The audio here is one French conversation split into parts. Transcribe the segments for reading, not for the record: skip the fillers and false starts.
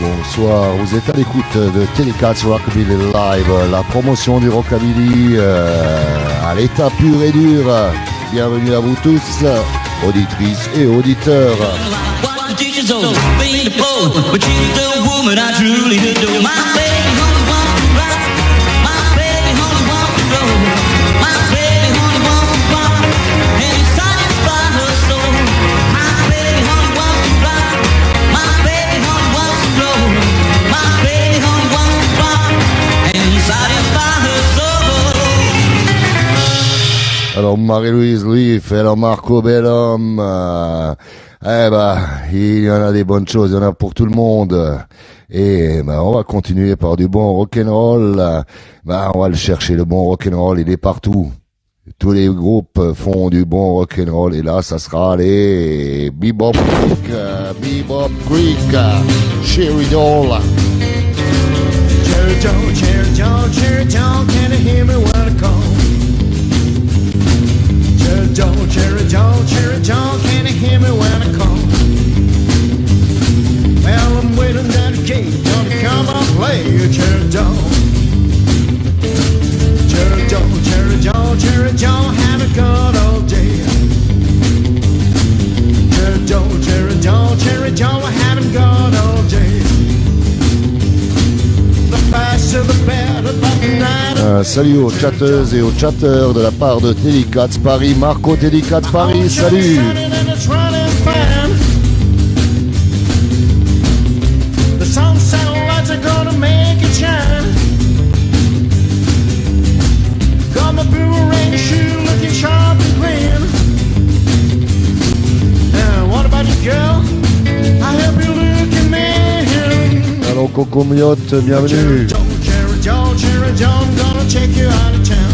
Bonsoir, vous êtes à l'écoute de Telecats Rockabilly Live, la promotion du rockabilly à l'état pur et dur. Bienvenue à vous tous, auditrices et auditeurs. Alors Marie-Louise Louis fait le Marco Bellhomme. Il y en a des bonnes choses, il y en a pour tout le monde. Et on va continuer par du bon rock'n'roll. On va le chercher, le bon rock'n'roll, il est partout. Tous les groupes font du bon rock'n'roll et là ça sera les Bebop Creek, Cherry Doll. Cherry Doll, Cherry Doll, Cherry Doll, can you hear me when I call? Cherry Doll, Cherry Doll, Cherry Doll, can you hear me when I call? Well, I'm waiting at the gate, don't come and play, Cherry Doll. Cherry Doll, Cherry Doll, Cherry Doll, haven't got all day. Cherry Doll, Cherry Doll, Cherry Doll, I haven't got all day. The faster the better, but the night. Salut aux chatteuses et aux chatteurs de la part de Telecats Paris, Marco Telecats Paris, salut. The sunset lights are gonna make it shine. Got my boomerang shoe looking sharp and clean. Now what about you, girl? I hope you look at me. Alors Coco Miotte, bienvenue. Cherry Doll, I'm gonna take you out of town.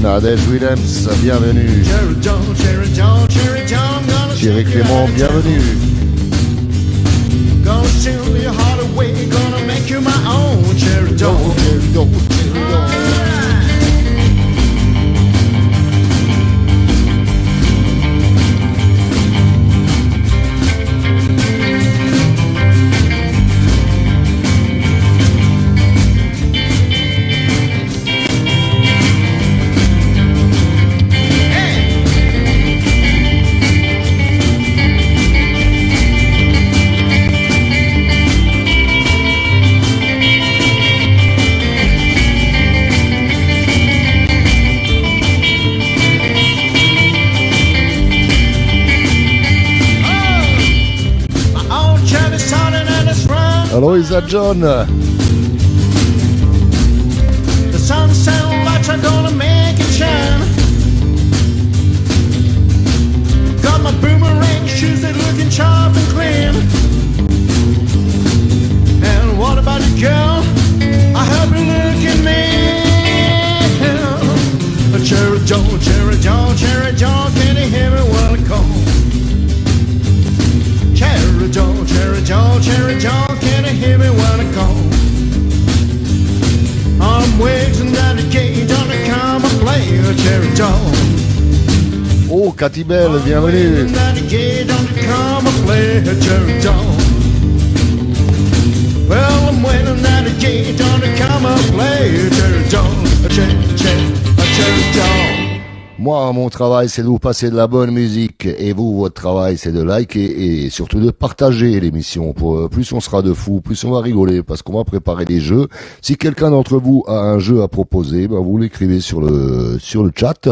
Nadège Willems, bienvenue. Cherry Doll, Cherry Doll, Cherry Doll, I'm gonna Thierry take you Clément, out of town. bienvenue. Gonna steal your heart away, gonna make you my own. Cherry Doll, Cherry Doll, Cherry Doll. Aloisa John. The sunset lights are gonna make it shine. Got my boomerang shoes, they're looking sharp and clean. And what about you, girl? I hope you look at me. Cherry Doll, Cherry Doll, Cherry Doll, can you hear me when I call? Cherry Doll, Cherry Doll, Cherry Doll, can you hear me when I call? I'm waiting at the gate, don't come and play a Cherry Doll. Oh, Cathy Bell, bienvenue. I'm waiting at the gate, don't come and play a Cherry Doll. Well, I'm waiting at the gate, don't come and play a Cherry Doll. A Cherry Doll. Moi, mon travail, c'est de vous passer de la bonne musique. Et vous, votre travail, c'est de liker et surtout de partager l'émission. Plus on sera de fous, plus on va rigoler, parce qu'on va préparer des jeux. Si quelqu'un d'entre vous a un jeu à proposer, ben, vous l'écrivez sur le chat.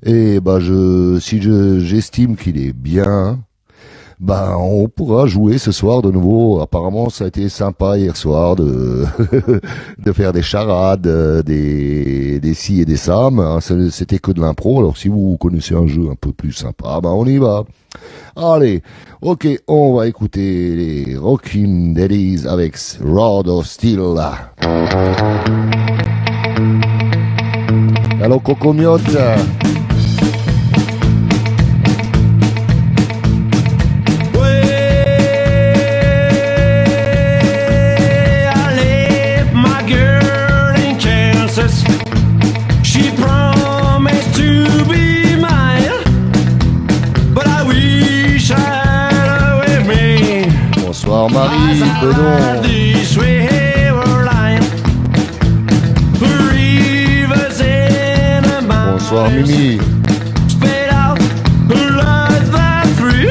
Et ben, j'estime qu'il est bien, ben, on pourra jouer ce soir de nouveau. Apparemment, ça a été sympa hier soir de de faire des charades, des ci et des ça. Mais, hein, c'était que de l'impro. Alors, si vous connaissez un jeu un peu plus sympa, ben, on y va. Allez, ok, on va écouter les Rockin' Daddies avec Rod of Steel. Alors, Cocomiote. She promised to be mine, but I wish I had her with me. Bonsoir Marie, Bedon. Bonsoir Mimi. Spit out blood that free.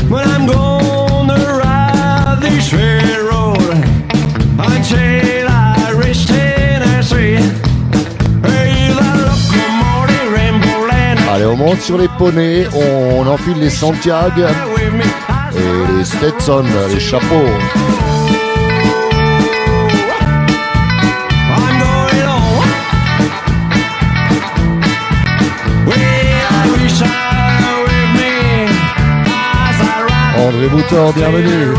When I'm gonna ride this railroad until I reach Tennessee. Allez, on monte sur les poneys, on enfile les Santiago et les Stetson, les chapeaux. André Boutor, bienvenue.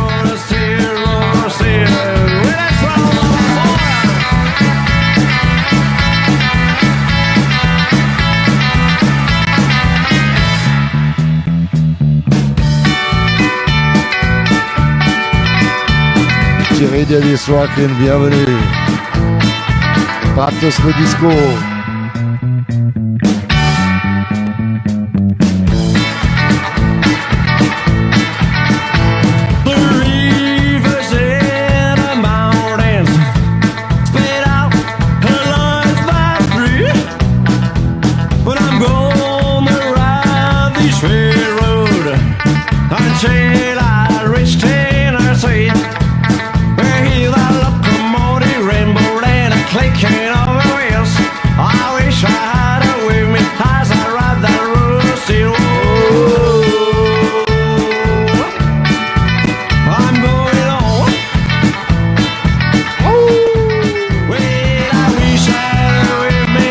Thierry Daddy's Rockin', bienvenue. Patos le disco. Until I reach Tennessee, where hear the locomotive rumble and a clicking of the wheels. I wish I had her with me as I ride that rusty road. I'm going on. Well, I wish I had her with me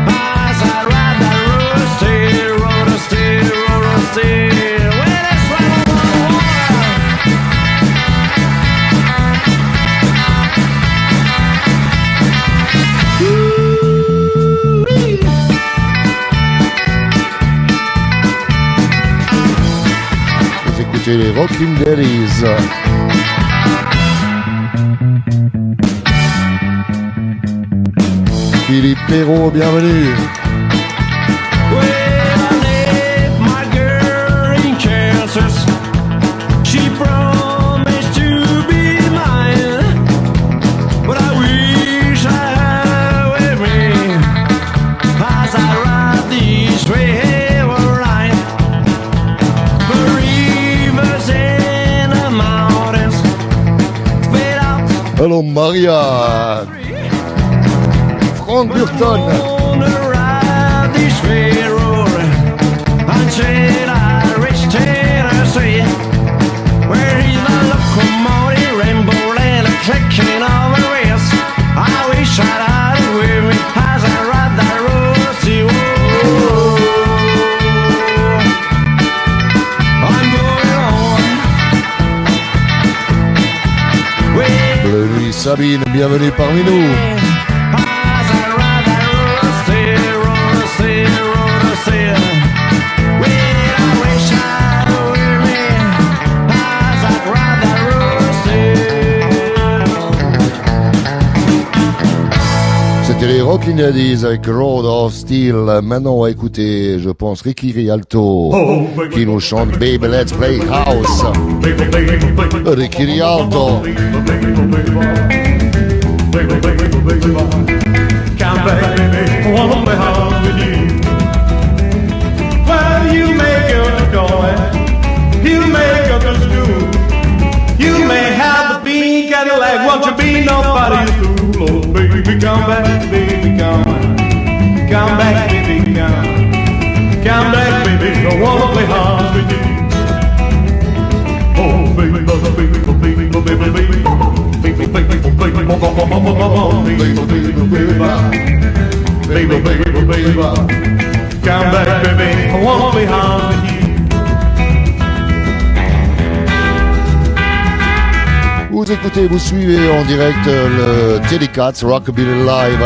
as I ride that rusty road, rusty road, rusty. Les Rockin' Daddies. Philippe Perrault, bienvenue. She promised to be mine, but I wish I had with me as I ride this railroad line. Hello Maria. Franck Burton. Until I reach Tennessee, where he's the locomotive rumble and a clicking of the wheels. I wish I'd had it with me as I ride that rusty road. I'm going on. Bleu Nuit Sabine, bienvenue parmi nous. As I ride that rusty road, rusty road, rusty. C'était les Rockin' Daddies avec Road of Steel. Maintenant, on va écouter, je pense, Ricky Rialto qui nous chante Baby Let's Play House. Ricky Rialto. Come baby, back, baby, come. Come back, baby, come. Come back, baby, I wanna play hard with you. Oh, baby, baby, baby, baby, baby, baby, baby, baby, baby, baby, come back, baby, I wanna play hard with you. Vous écoutez, vous suivez en direct le Telecats Rockabilly Live.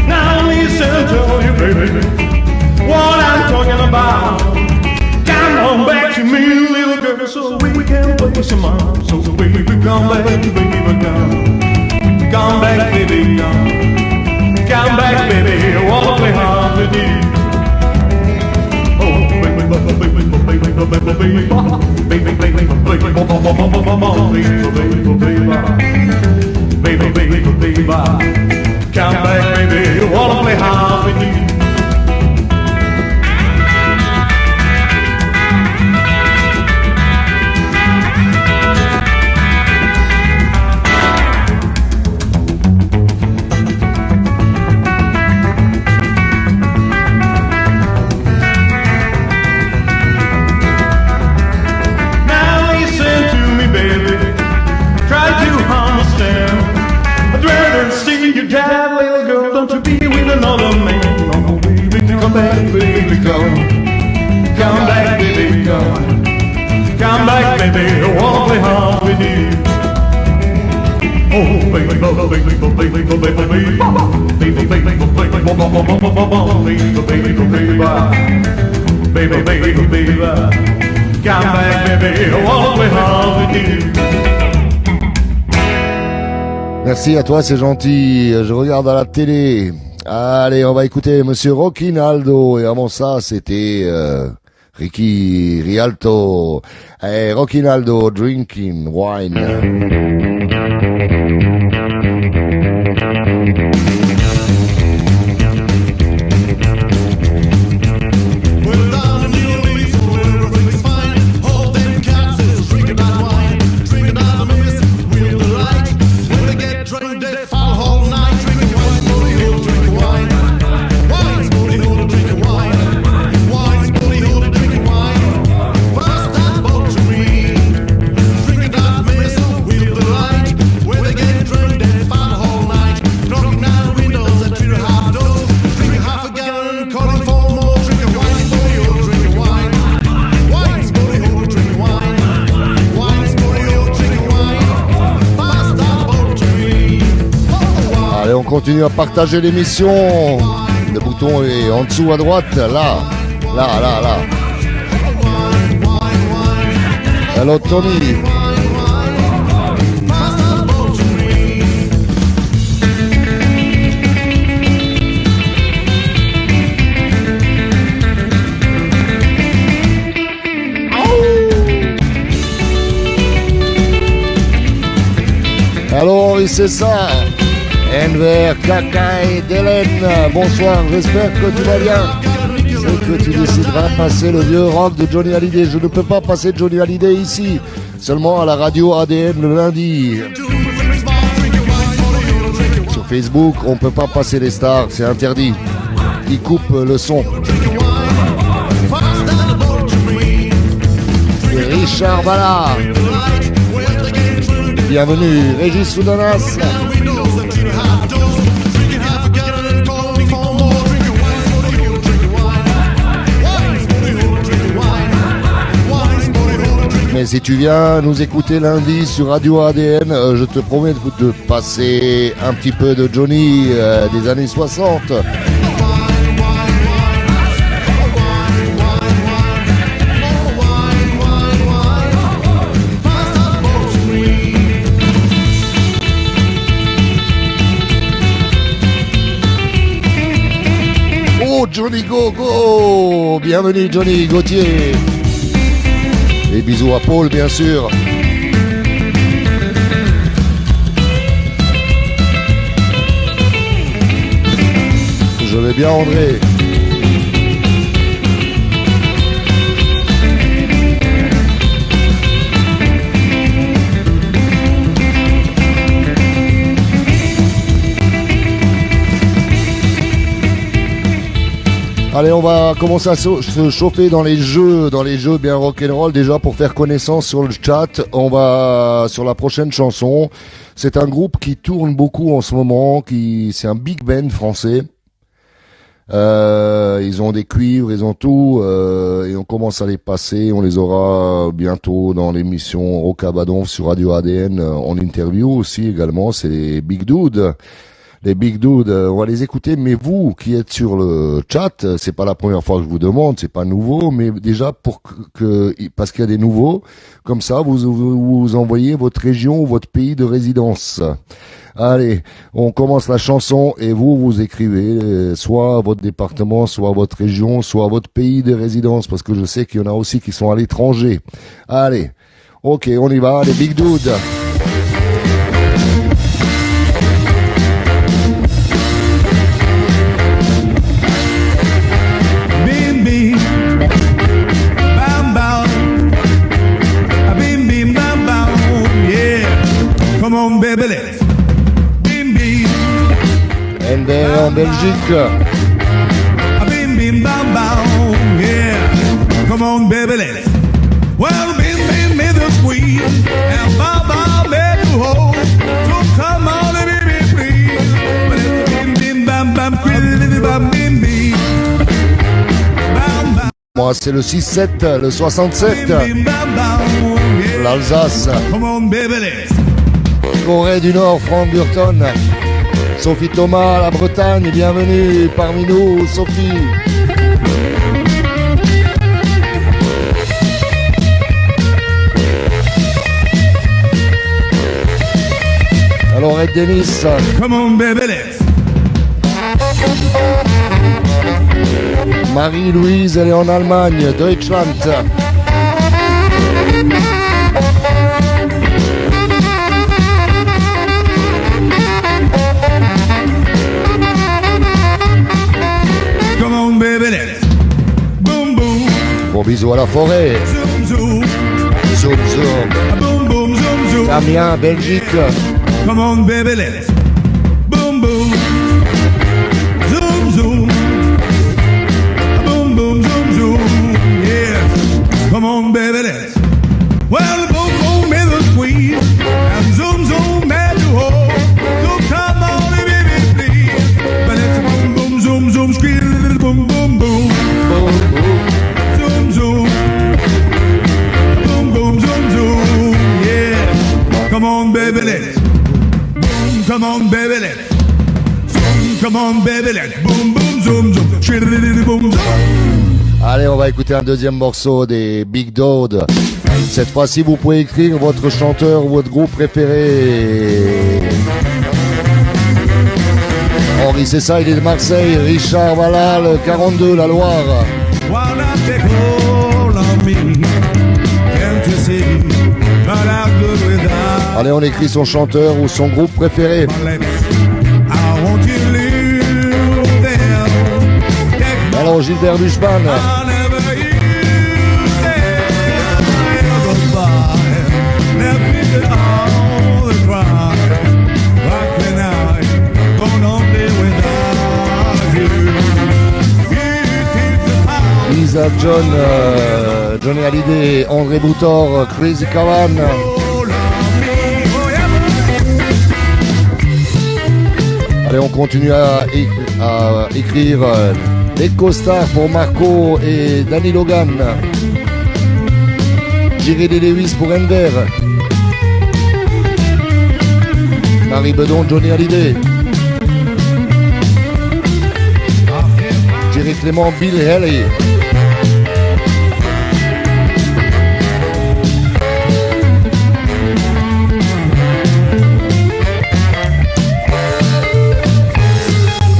Now listen to you, baby, what I'm talking about. Come on back to me, little girl, so we can play some more. So baby, come back, baby, come. Come back, baby, come. Come back, baby, I wanna play hard with you. Come back, baby, I wanna play hard with you. Another man, oh baby, come back, baby, come. Come back, baby, come. Come back, baby, I wanna play hard with you. Oh baby, baby, baby, baby, baby, baby, baby, baby, baby, baby, come back, baby, I wanna play hard with you. Merci à toi, c'est gentil. Je regarde à la télé. Allez, on va écouter Monsieur Rockinaldo. Et avant ça, c'était Ricky Rialto. Hey, Rockinaldo, Drinking Wine. On continue à partager l'émission. Le bouton est en dessous à droite. Là. Hello Tony. Alors, c'est ça. Enver, Kaka et Délène, bonsoir, j'espère que tu vas bien. C'est que tu décideras de passer le vieux rock de Johnny Hallyday. Je ne peux pas passer Johnny Hallyday ici, seulement à la radio ADN le lundi. Sur Facebook, on ne peut pas passer les stars, c'est interdit. Ils coupent le son. Et Richard Ballard. Bienvenue, Régis Soudanas. Mais si tu viens nous écouter lundi sur Radio ADN, je te promets de passer un petit peu de Johnny des années 60. Oh, Johnny Go Go! Bienvenue Johnny Gauthier! Et bisous à Paul, bien sûr. Je vais bien, André. Allez, on va commencer à se chauffer dans les jeux bien rock'n'roll. Déjà, pour faire connaissance sur le chat, on va sur la prochaine chanson. C'est un groupe qui tourne beaucoup en ce moment, c'est un big band français. Ils ont des cuivres, ils ont tout, et on commence à les passer. On les aura bientôt dans l'émission Rockabadon sur Radio ADN en interview aussi également. C'est les Big Dudes. Les Big Dudes, on va les écouter. Mais vous qui êtes sur le chat, c'est pas la première fois que je vous demande, c'est pas nouveau, mais déjà parce qu'il y a des nouveaux, comme ça vous envoyez votre région ou votre pays de résidence. Allez, on commence la chanson et vous écrivez soit votre département, soit votre région, soit votre pays de résidence, parce que je sais qu'il y en a aussi qui sont à l'étranger. Allez, ok, on y va, les Big Dudes. Bim bim, bam bam, bim bim bam bam, yeah. Come on, baby, let's. Ender en Belgique. Bim bim bam bam, yeah. Come on, baby, let's. Well, bim bim is the squeeze, and bam bam is the hold. So come on, baby, please. But it's bim bim bam bam, crazy bam bim bim. Bam bam. Moi, c'est le 6-7, le 67. Bim bim bam bam, yeah. L'Alsace. Come on, baby, let's. Corée du Nord, Franck Burton. Sophie Thomas, la Bretagne, bienvenue parmi nous, Sophie. Alors, Ed Dennis. Come on, baby, let's. Marie-Louise, elle est en Allemagne, Deutschland. Come on, baby, let's. Boom, boom. Bon bisous à la forêt. Zoom, zoom. Zoom, zoom. Boom, boom, zoom, zoom. Damien, Belgique. Come on, baby, let's. Boom, boom. Zoom, zoom. Boom, boom, zoom, zoom. Yes. Come on, baby, let's. Well, boom, boom is a squeeze. And zoom, zoom, man, you hold. So come on, baby, please. But it's boom, boom, zoom, zoom, squeeze. Boom, boom, boom. Zoom, zoom. Boom, boom, zoom, zoom. Yeah. Come on, baby, let's. Come on, baby, let's. Come on, baby, let's. Boom, boom, zoom, zoom. Shriddly, boom, zoom. Allez, on va écouter un deuxième morceau des Big Dudes. Cette fois-ci, vous pouvez écrire votre chanteur ou votre groupe préféré. Henri, c'est ça, il est de Marseille. Richard, voilà, le 42, la Loire. Why not take hold on me? Can't you see? But I'm good without Allez, on écrit son chanteur ou son groupe préféré. my lips. I want you to live there. Take my Alors, Gilbert Buchmann. I never use them. Goodbye. Let me do all the crime. Rock the night. Gonna be without you. You keep the power. Lisa John, Johnny Hallyday, André Boutor, Crazy Cavan. Hold on me. Oh, yeah. Allez, on continue à écrire Eco-Star pour Marco et Danny Logan. Jerry Lee Lewis pour Ender. Marie Bedon, Johnny Hallyday. Jerry Clément, Bill Haley.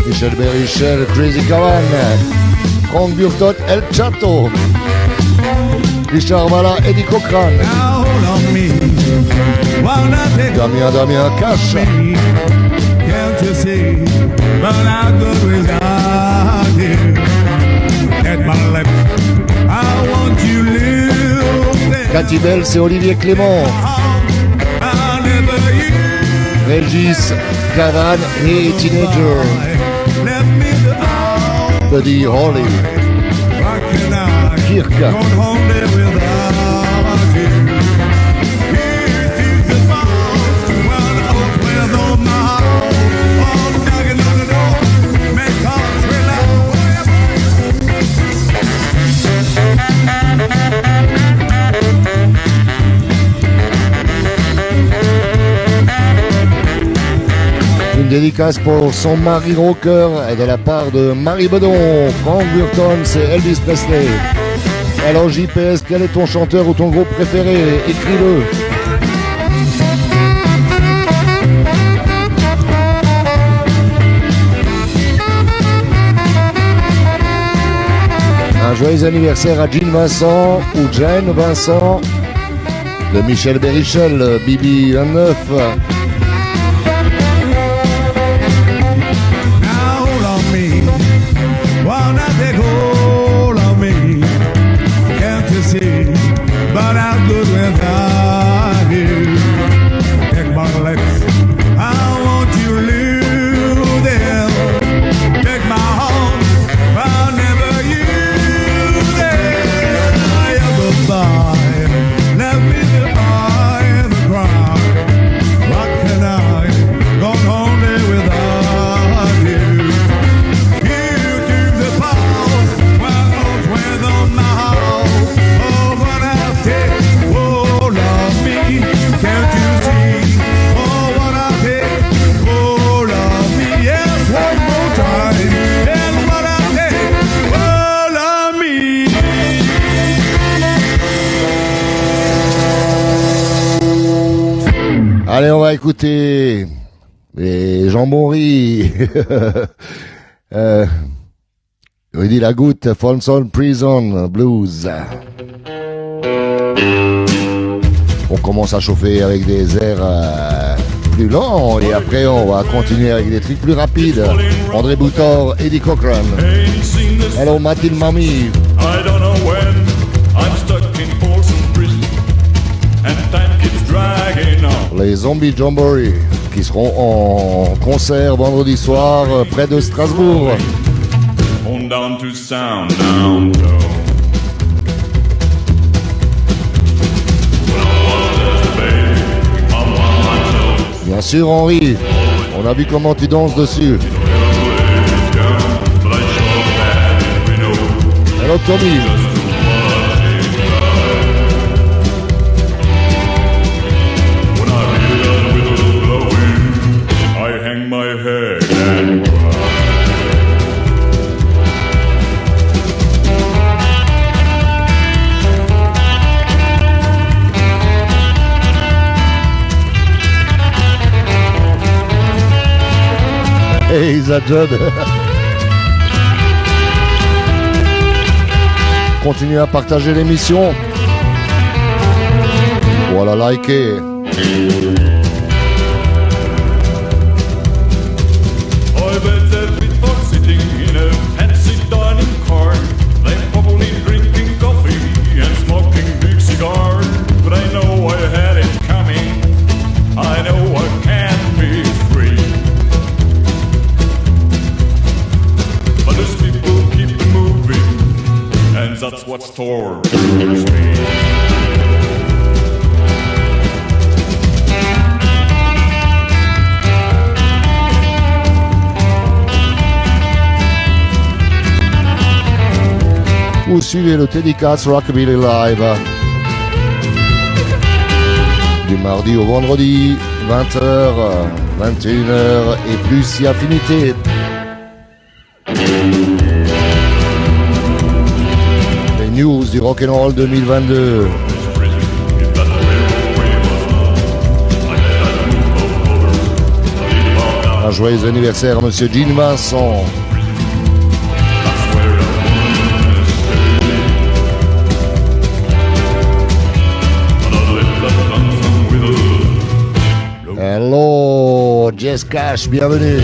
Michel Berrichel, Crazy Cavan. Franck Burton, El Chato. Richard Valla, Eddie Cochran. Now hold on me. Why not take Damien Cash. me? Can't you see? But I'm good without you. At my lips, I want you live there. Cathy Bell, c'est Olivier Clément. I never use Régis, Cavan et Teenager. Let me go Buddy Holly. Rockin' out, Kirk. going home there without you. Here to the boss, while the old players on my house, all knocking on the door, make calls real loud. Une dédicace pour son mari rocker et de la part de Marie Bedon. Frank Burton, c'est Elvis Presley. Alors JPS, quel est ton chanteur ou ton groupe préféré? Écris-le. Un joyeux anniversaire à Jean Vincent ou Jane Vincent de Michel Bérichel, Bibi 29. But I'm good without you. Take my legs, I want you to live there. Take my heart, I'll never use it. I am goodbye, let me the eye and the ground. What can I go home there without you? You do the past, while I'm with on my house. Oh, love me, can't you see? Oh, what I take, oh, love me, yes, one more time. And what I take, oh, love me. Allez, on va écouter les jambons-riz. Rudy Lagoutte, Folsom Prison Blues. On commence à chauffer avec des airs plus lents et après on va continuer avec des trucs plus rapides. André Boutor, Eddie Cochran. Hello Mathilde Mami. I don't know when I'm stuck in Folsom Prison and time keeps dragging on. Les Zombies Jamboree qui seront en concert vendredi soir près de Strasbourg. On down to sound downtown. Bien sûr Henri, on a vu comment tu danses dessus. Hello Tommy. I hang my head and cry. Hey Zadjod. Continuez à partager l'émission. Voilà, likez. I bet that we are sitting in a fancy dining car. They're probably drinking coffee and smoking big cigars. But I know I had it coming. I know I can't be free. But these people keep moving, and that's what's tortures me. Vous suivez le Teddy Katz Rockabilly Live du mardi au vendredi 20h, 21h et plus si affinité. Les news du Rock'n'Roll 2022. Un joyeux anniversaire à Monsieur Jean Vincent. Hello, Jess Cash, bienvenue.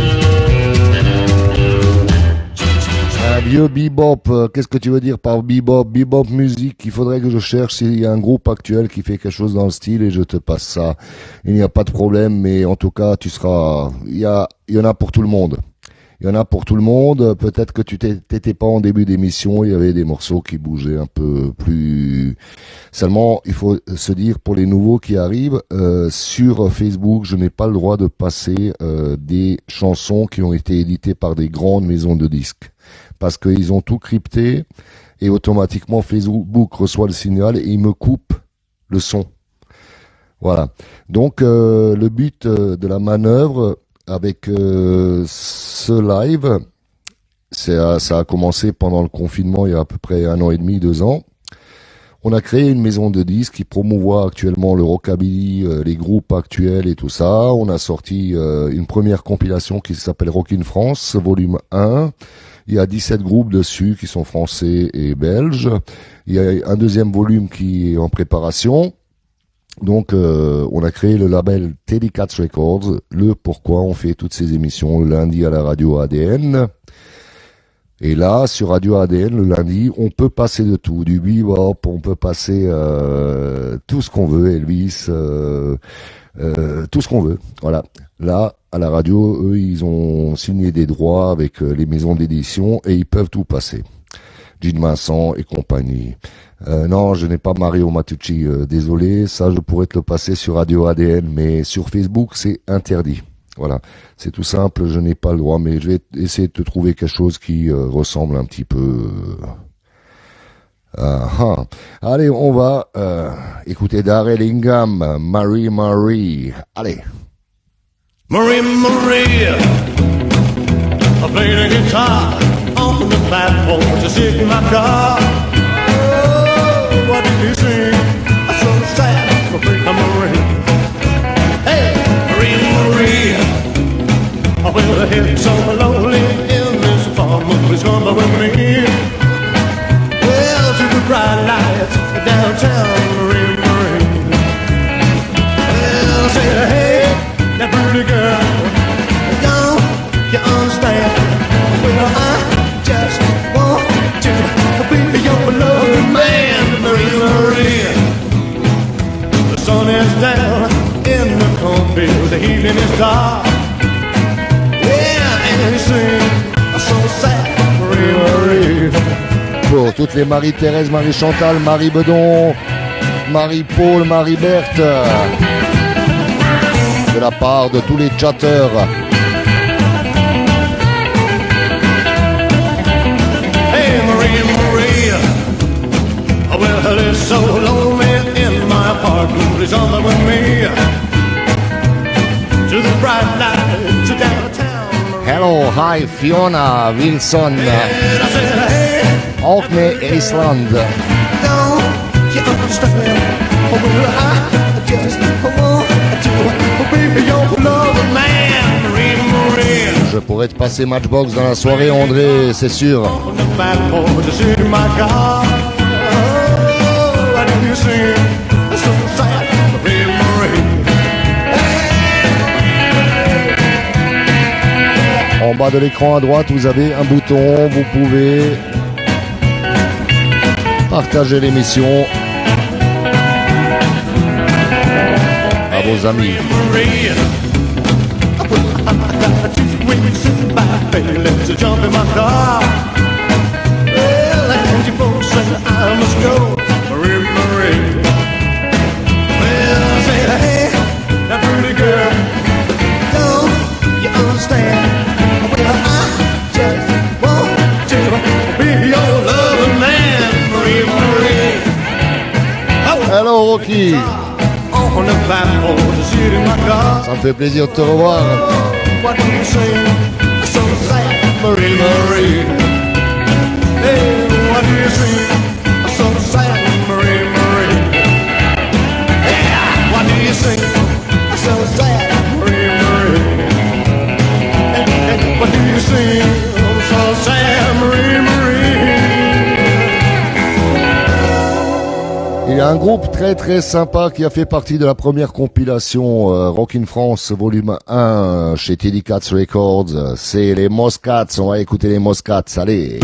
Un vieux bebop, qu'est-ce que tu veux dire par bebop? Bebop musique, il faudrait que je cherche s'il y a un groupe actuel qui fait quelque chose dans le style et je te passe ça. Il n'y a pas de problème, mais en tout cas, il y en a pour tout le monde. Il y en a pour tout le monde. Peut-être que tu t'étais pas en début d'émission, il y avait des morceaux qui bougeaient un peu plus. Seulement, il faut se dire pour les nouveaux qui arrivent, sur Facebook, je n'ai pas le droit de passer des chansons qui ont été éditées par des grandes maisons de disques. Parce qu'ils ont tout crypté et automatiquement Facebook reçoit le signal et il me coupe le son. Voilà. Donc le but de la manœuvre avec ce live, ça a commencé pendant le confinement il y a à peu près 1 an et demi, 2 ans. On a créé une maison de disques qui promouvoit actuellement le rockabilly, les groupes actuels et tout ça. On a sorti une première compilation qui s'appelle Rockin' France, volume 1. Il y a 17 groupes dessus qui sont français et belges. Il y a un deuxième volume qui est en préparation. Donc, on a créé le label Telecats Records. Le pourquoi on fait toutes ces émissions le lundi à la radio ADN. Et là, sur Radio ADN, le lundi, on peut passer de tout. Du bebop, on peut passer tout ce qu'on veut, Elvis, tout ce qu'on veut. Voilà. Là, à la radio, eux, ils ont signé des droits avec les maisons d'édition et ils peuvent tout passer. Gilles Vincent et compagnie. Non, je n'ai pas Mario Matucci, désolé. Ça, je pourrais te le passer sur Radio ADN, mais sur Facebook, c'est interdit. Voilà, c'est tout simple, je n'ai pas le droit, mais je vais essayer de te trouver quelque chose qui ressemble un petit peu. Allez, on va écouter Darrell Ingham, Marie Marie. Allez. Marie Marie, I played the guitar on the platform to sit in my car. Oh, what did you sing? I'm so sad, Marie Marie. Hey, Marie Marie, I will hit so lonely in this farm. Please come with me. Well, to the bright lights downtown, Marie Marie. Well, I said, hey, that pretty girl, don't you understand? Well, I just want to be your loving man, Marie Marie. The sun is down in the cornfield, the evening is dark. Yeah, and you sing so sad, Marie Marie. Pour toutes les Marie-Thérèse, Marie-Chantal, Marie-Bedon, Marie-Paul, Marie-Berthe, de la part de tous les chatteurs. Hey Marie, Marie, well it's so lonely in my apartment. Please come with me to the bright lights downtown. Hello, hi Fiona Wilson, And I said, hey, Orkney, Island. don't you understand? Well, I just want to be your loving man, Marie, Marie. Je pourrais te passer Matchbox dans la soirée, André, c'est sûr. On the platform to sit in my car. Oh, I do you sing so sad, Marie, Marie. En bas de l'écran à droite, vous avez un bouton, vous pouvez partager l'émission à vos amis. Marie, when you sit back, baby, let's jump in my car. Well, and you folks say I must go, Marie, Marie. Well, I say, hey, that pretty girl, don't you understand? Well, I just want to be your loving man, Marie, Marie. Oh, Hello Rocky, on the platform to sit in my car. ça me fait plaisir de te revoir. What do you say? So sad, Marie, Marie. Hey, what do you say? So sad, Marie, Marie. Hey, what do you say? So sad, Marie, Marie. Hey, what do you say? So sad, Marie, Marie. Il y a un groupe très très sympa qui a fait partie de la première compilation Rockin' France volume 1 chez Telecats Records. C'est les Moscats, on va écouter les Moscats, allez.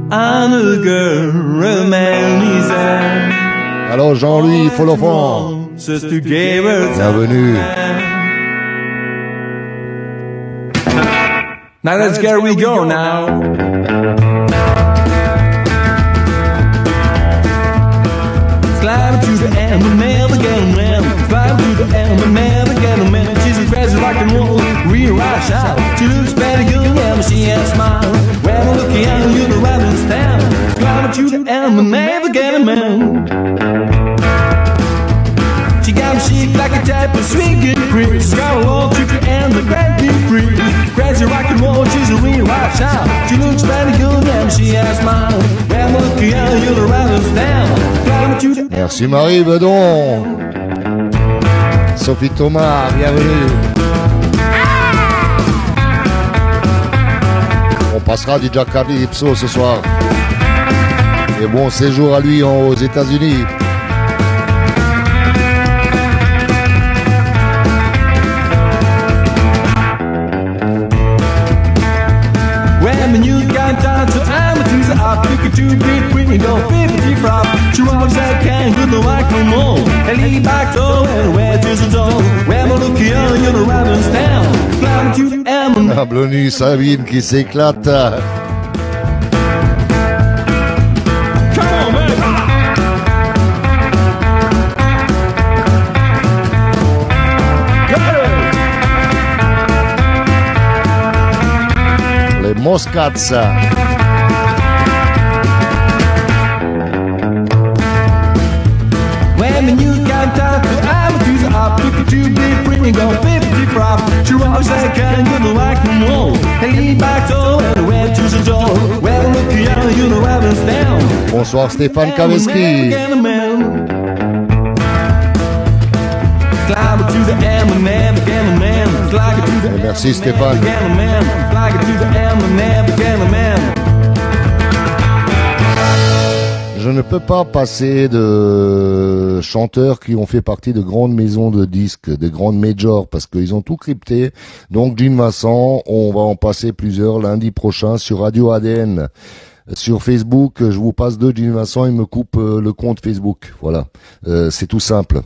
I'm a girl, a man is a Alors Jean-Louis Folofan, just together. bienvenue. Now let's get we go now. Climb to the end, but never get a man. Climb to the end, but never get a man. She's a crazy rock and roll, real rock shout. She looks better good, yeah, but she has a smile. When I'm looking at you, the rabbit's down. Climb to the end, but never get a man. She got me chic like a type of swinging creep. She's got a long to the end, the grand be free. Crazy rock and roll, she's a real rock shout. She looks better good, yeah, but she has a smile. When I'm looking at you, the rabbit's down. Climb to the Merci Marie Bedon. Sophie Thomas, bienvenue. On passera du Jack Calypso ce soir. Et bon séjour à lui aux États-Unis. When you got down to amateurs, I pick it to be pretty, go 50 prop. She rocks that can with the rock and roll. And lean back to and where to the door. When I look here, you're the rabbit's down. Climb to the M. Ah, Blonu Sabine qui s'éclate. Come on, baby. Les Moscats. When you got down to amateurs, I pick it to be pretty, go 50 prop. She rocks that can with the rock and roll. And lean back to and where to the door. When I look here, you're the rabbit's down. Bonsoir Stéphane Kaveski. Et merci Stéphane. Je ne peux pas passer de chanteurs qui ont fait partie de grandes maisons de disques, de grandes majors, parce qu'ils ont tout crypté. Donc Gene Vincent, on va en passer plusieurs lundi prochain sur Radio ADN. Sur Facebook, je vous passe deux Gene Vincent, il me coupe le compte Facebook. Voilà, c'est tout simple.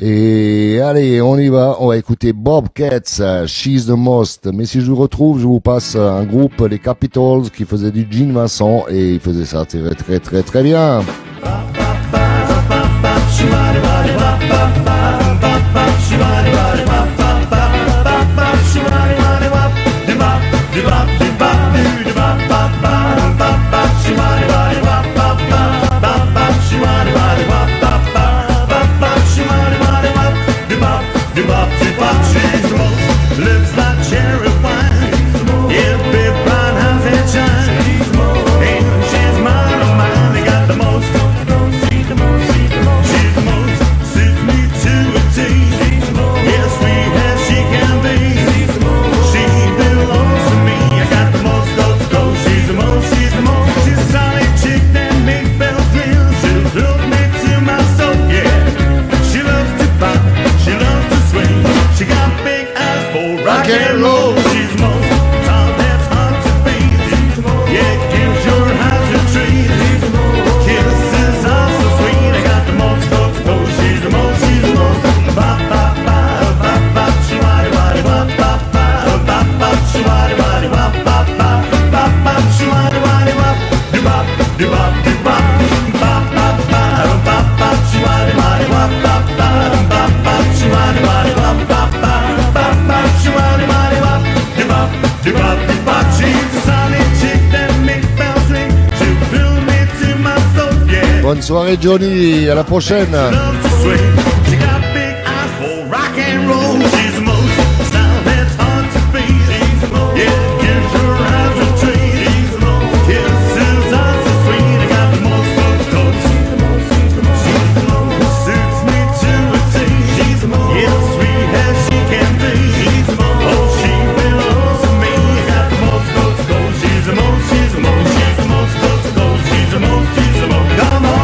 Et allez, on y va. On va écouter Bob Katz, She's the Most. Mais si je vous retrouve, je vous passe un groupe, les Capitals, qui faisait du Gene Vincent et il faisait ça très très très très bien. Looks like cherry wine. Yeah, big brown house and shine. And she's mine, oh mine. They got the most. She's the most. Suits me to a T. Yeah, sweet as she can be. She belongs to me. I got the most. She's the most. She's a solid chick that makes bells ring. She'll hook me to my soul. Yeah, she loves to pop. She loves to swing. She got big eyes for rock and roll. She's most tall, that's hard to beat. Yeah, gives your eyes a treat. Kisses are so sweet. I got the most. She's the most. Bop bop bop bop bop. She waddy waddy bop bop bop bop bop. She waddy waddy bop bop bop bop bop. She waddy waddy bop bop bop bop bop bop bop bop. She waddy waddy bop bop bop bop bop. She waddy waddy bop bop bop bop. She waddy waddy bop bop. She's a solid chick that makes bells ring. She'll fill me to my soul, yeah. Bonne soirée Johnny, à la prochaine. Loves to swing. She got big eyes for rock and roll. She's the most style that's hard to beat. Yeah, gives your eyes a treat. Kisses are so sweet. I got the most. Suits me to a T. Yeah, sweet as she can be. Oh, she belongs to me. I got the most. She's the most. She's the most. She's the most. Come on.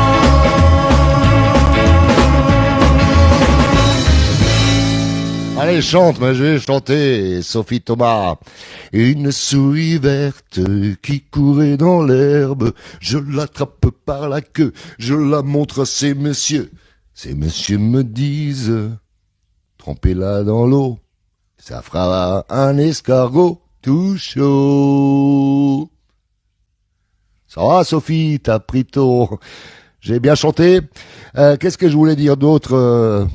Allez, chante, mais je vais chanter, Sophie Thomas. Une souris verte qui courait dans l'herbe, je l'attrape par la queue, je la montre à ces messieurs. Ces messieurs me disent, trempez-la dans l'eau, ça fera un escargot. tout chaud. Ça va, Sophie, t'as pris ton... J'ai bien chanté. Qu'est-ce que je voulais dire d'autre?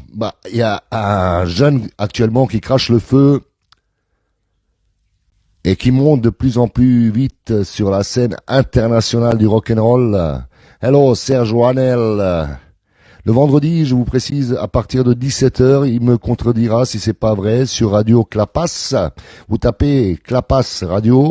Il y a un jeune actuellement qui crache le feu et qui monte de plus en plus vite sur la scène internationale du rock'n'roll. Hello, Serge Rouanel. Le vendredi, je vous précise, à partir de 17h, il me contredira si c'est pas vrai, sur Radio Clapas. Vous tapez Clapas Radio.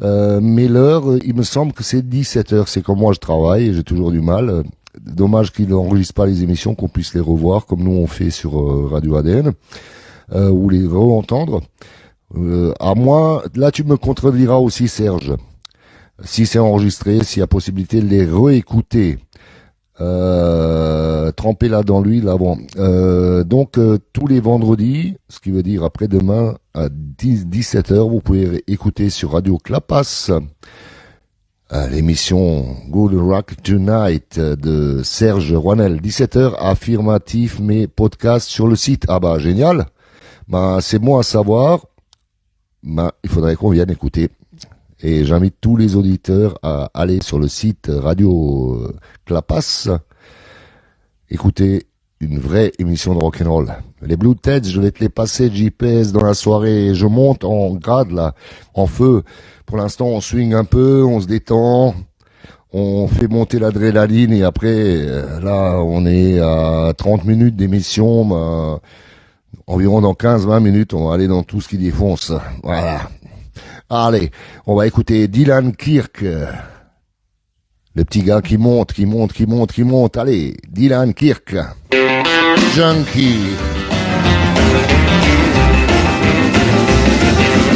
Mais l'heure, il me semble que c'est 17h. C'est comme moi je travaille et j'ai toujours du mal. Dommage qu'il n'enregistre pas les émissions, qu'on puisse les revoir comme nous on fait sur Radio ADN, ou les re-entendre. À moi, là tu me contrediras aussi, Serge. Si c'est enregistré, s'il y a possibilité de les réécouter. Tremper là dans l'huile avant. Donc tous les vendredis, ce qui veut dire après-demain à 17h, vous pouvez écouter sur Radio Clapas l'émission Good Rock Tonight de Serge Rouanel. 17h, affirmatif, mes podcasts sur le site. Ah bah génial. C'est bon à savoir. Il faudrait qu'on vienne écouter. Et j'invite tous les auditeurs à aller sur le site Radio Clapas, écouter une vraie émission de rock'n'roll. Les Blue Teds, je vais te les passer JPS dans la soirée. Je monte en grade là, en feu. Pour l'instant, on swing un peu, on se détend, on fait monter l'adrénaline et après, là, on est à 30 minutes d'émission. Environ dans 15-20 minutes, on va aller dans tout ce qui défonce. Voilà. Allez, on va écouter Dylan Kirk, le petit gars qui monte. Allez, Dylan Kirk, Junkie.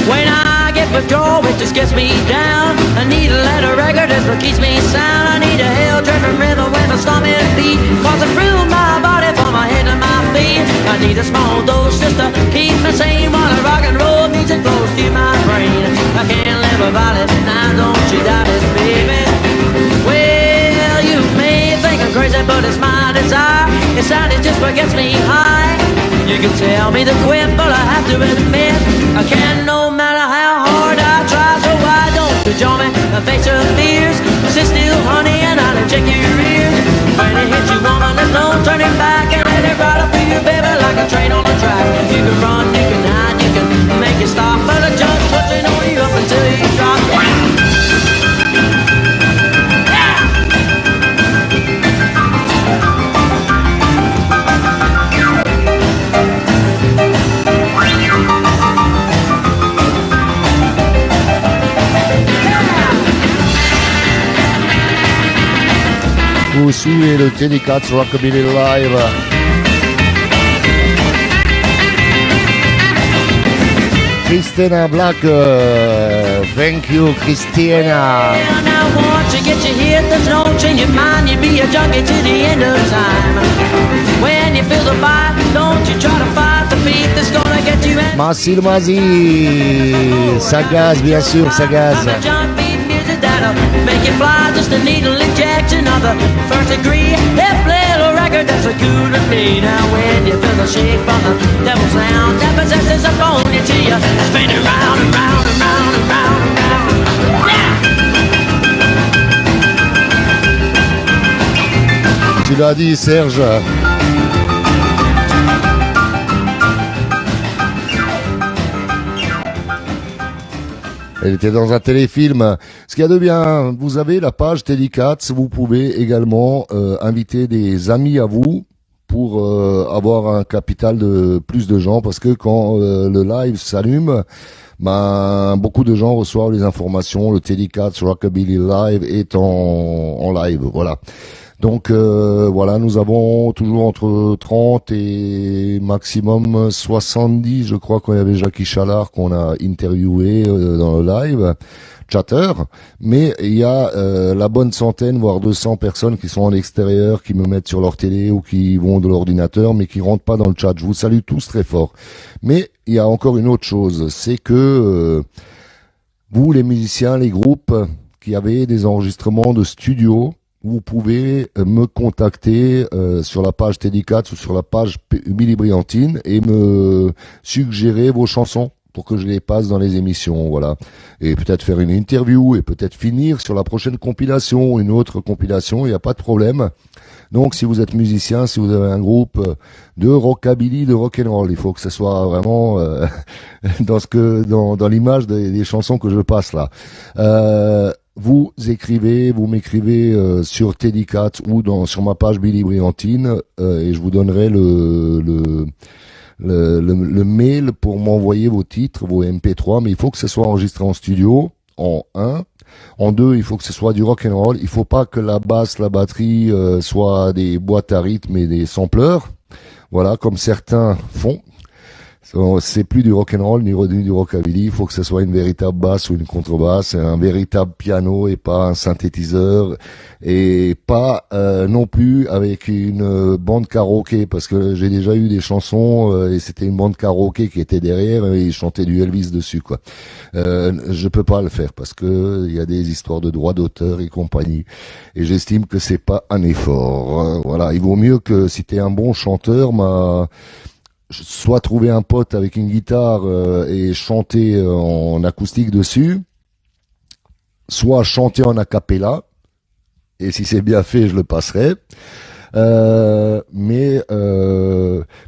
When I get withdrawal, it just gets me down. I need a letter record, that's what keeps me sound. I need a hell-driven rhythm when I storm in beat, cause it thrills my body from my head to my feet. I need a small dose just to keep me sane while the rock and roll music flows through my brain. I can't live without it, now don't you doubt it, baby. Well, you may think I'm crazy, but it's my desire. It's that it just what gets me high. You can tell me to quit, but I have to admit I can't, no matter how hard I try. So why don't you join me and face your fears? Sit still, honey, and I'll check your ears. When it hits you, woman, there's no turning back, and let it ride up through you, baby, like a train on the track. You can run, you can hide, you can make it stop, but I just pushing on you up until you drop. Vous suivez le Teddy Katz Rockabilly Live. Christina Black, thank you, Christina. Well, now once you get your hit, there's no change your mind. You'll be a junkie to the end of time. When you feel the bite, don't you try to fight the beat that's gonna get you in. Massil Mazi, Sagaz, bien sûr, Sagaz. I'm a junk beat music that'll make you fly. Just a needle injection of the first degree. That little record that's so cool to me. Now when you feel the shake from the devil's sound that possesses a phone to you, spinning round and round and round and round and round. Yeah! Tu l'as dit, Serge. Elle était dans un téléfilm. Ce qu'il y a de bien, vous avez la page Teddy Katz, vous pouvez également inviter des amis à vous pour avoir un capital de plus de gens, parce que quand le live s'allume, beaucoup de gens reçoivent les informations. Le Teddy Katz Rockabilly Live est en live, voilà. Donc voilà, nous avons toujours entre 30 et maximum 70, je crois, quand il y avait Jackie Chalard qu'on a interviewé dans le live, chatter, mais il y a la bonne centaine, voire 200 personnes qui sont à l'extérieur, qui me mettent sur leur télé ou qui vont de l'ordinateur, mais qui rentrent pas dans le chat. Je vous salue tous très fort. Mais il y a encore une autre chose, c'est que vous, les musiciens, les groupes qui avaient des enregistrements de studio, vous pouvez me contacter sur la page Teddy Katz ou sur la page Billy Briantine et me suggérer vos chansons. pour que je les passe dans les émissions, voilà. Et peut-être faire une interview et peut-être finir sur la prochaine compilation, une autre compilation, il n'y a pas de problème. Donc si vous êtes musicien, si vous avez un groupe de rockabilly, de rock'n'roll, il faut que ce soit vraiment dans l'image des chansons que je passe là. Vous m'écrivez sur Teddycat ou sur ma page Billy Briantine et je vous donnerai le mail pour m'envoyer vos titres, vos MP3, mais il faut que ce soit enregistré en studio, en 1. En 2, il faut que ce soit du rock'n'roll. Il faut pas que la basse, la batterie soit des boîtes à rythme et des sampleurs. Voilà, comme certains font. C'est plus du rock'n'roll ni du rockabilly. Il faut que ce soit une véritable basse ou une contrebasse, un véritable piano et pas un synthétiseur, et pas non plus avec une bande karaoké, parce que j'ai déjà eu des chansons et c'était une bande karaoké qui était derrière et ils chantaient du Elvis dessus, quoi. Je peux pas le faire parce que il y a des histoires de droits d'auteur et compagnie, et j'estime que c'est pas un effort. Voilà, il vaut mieux que si t'es un bon chanteur, soit trouver un pote avec une guitare et chanter en acoustique dessus, soit chanter en a cappella, et si c'est bien fait, je le passerai. Mais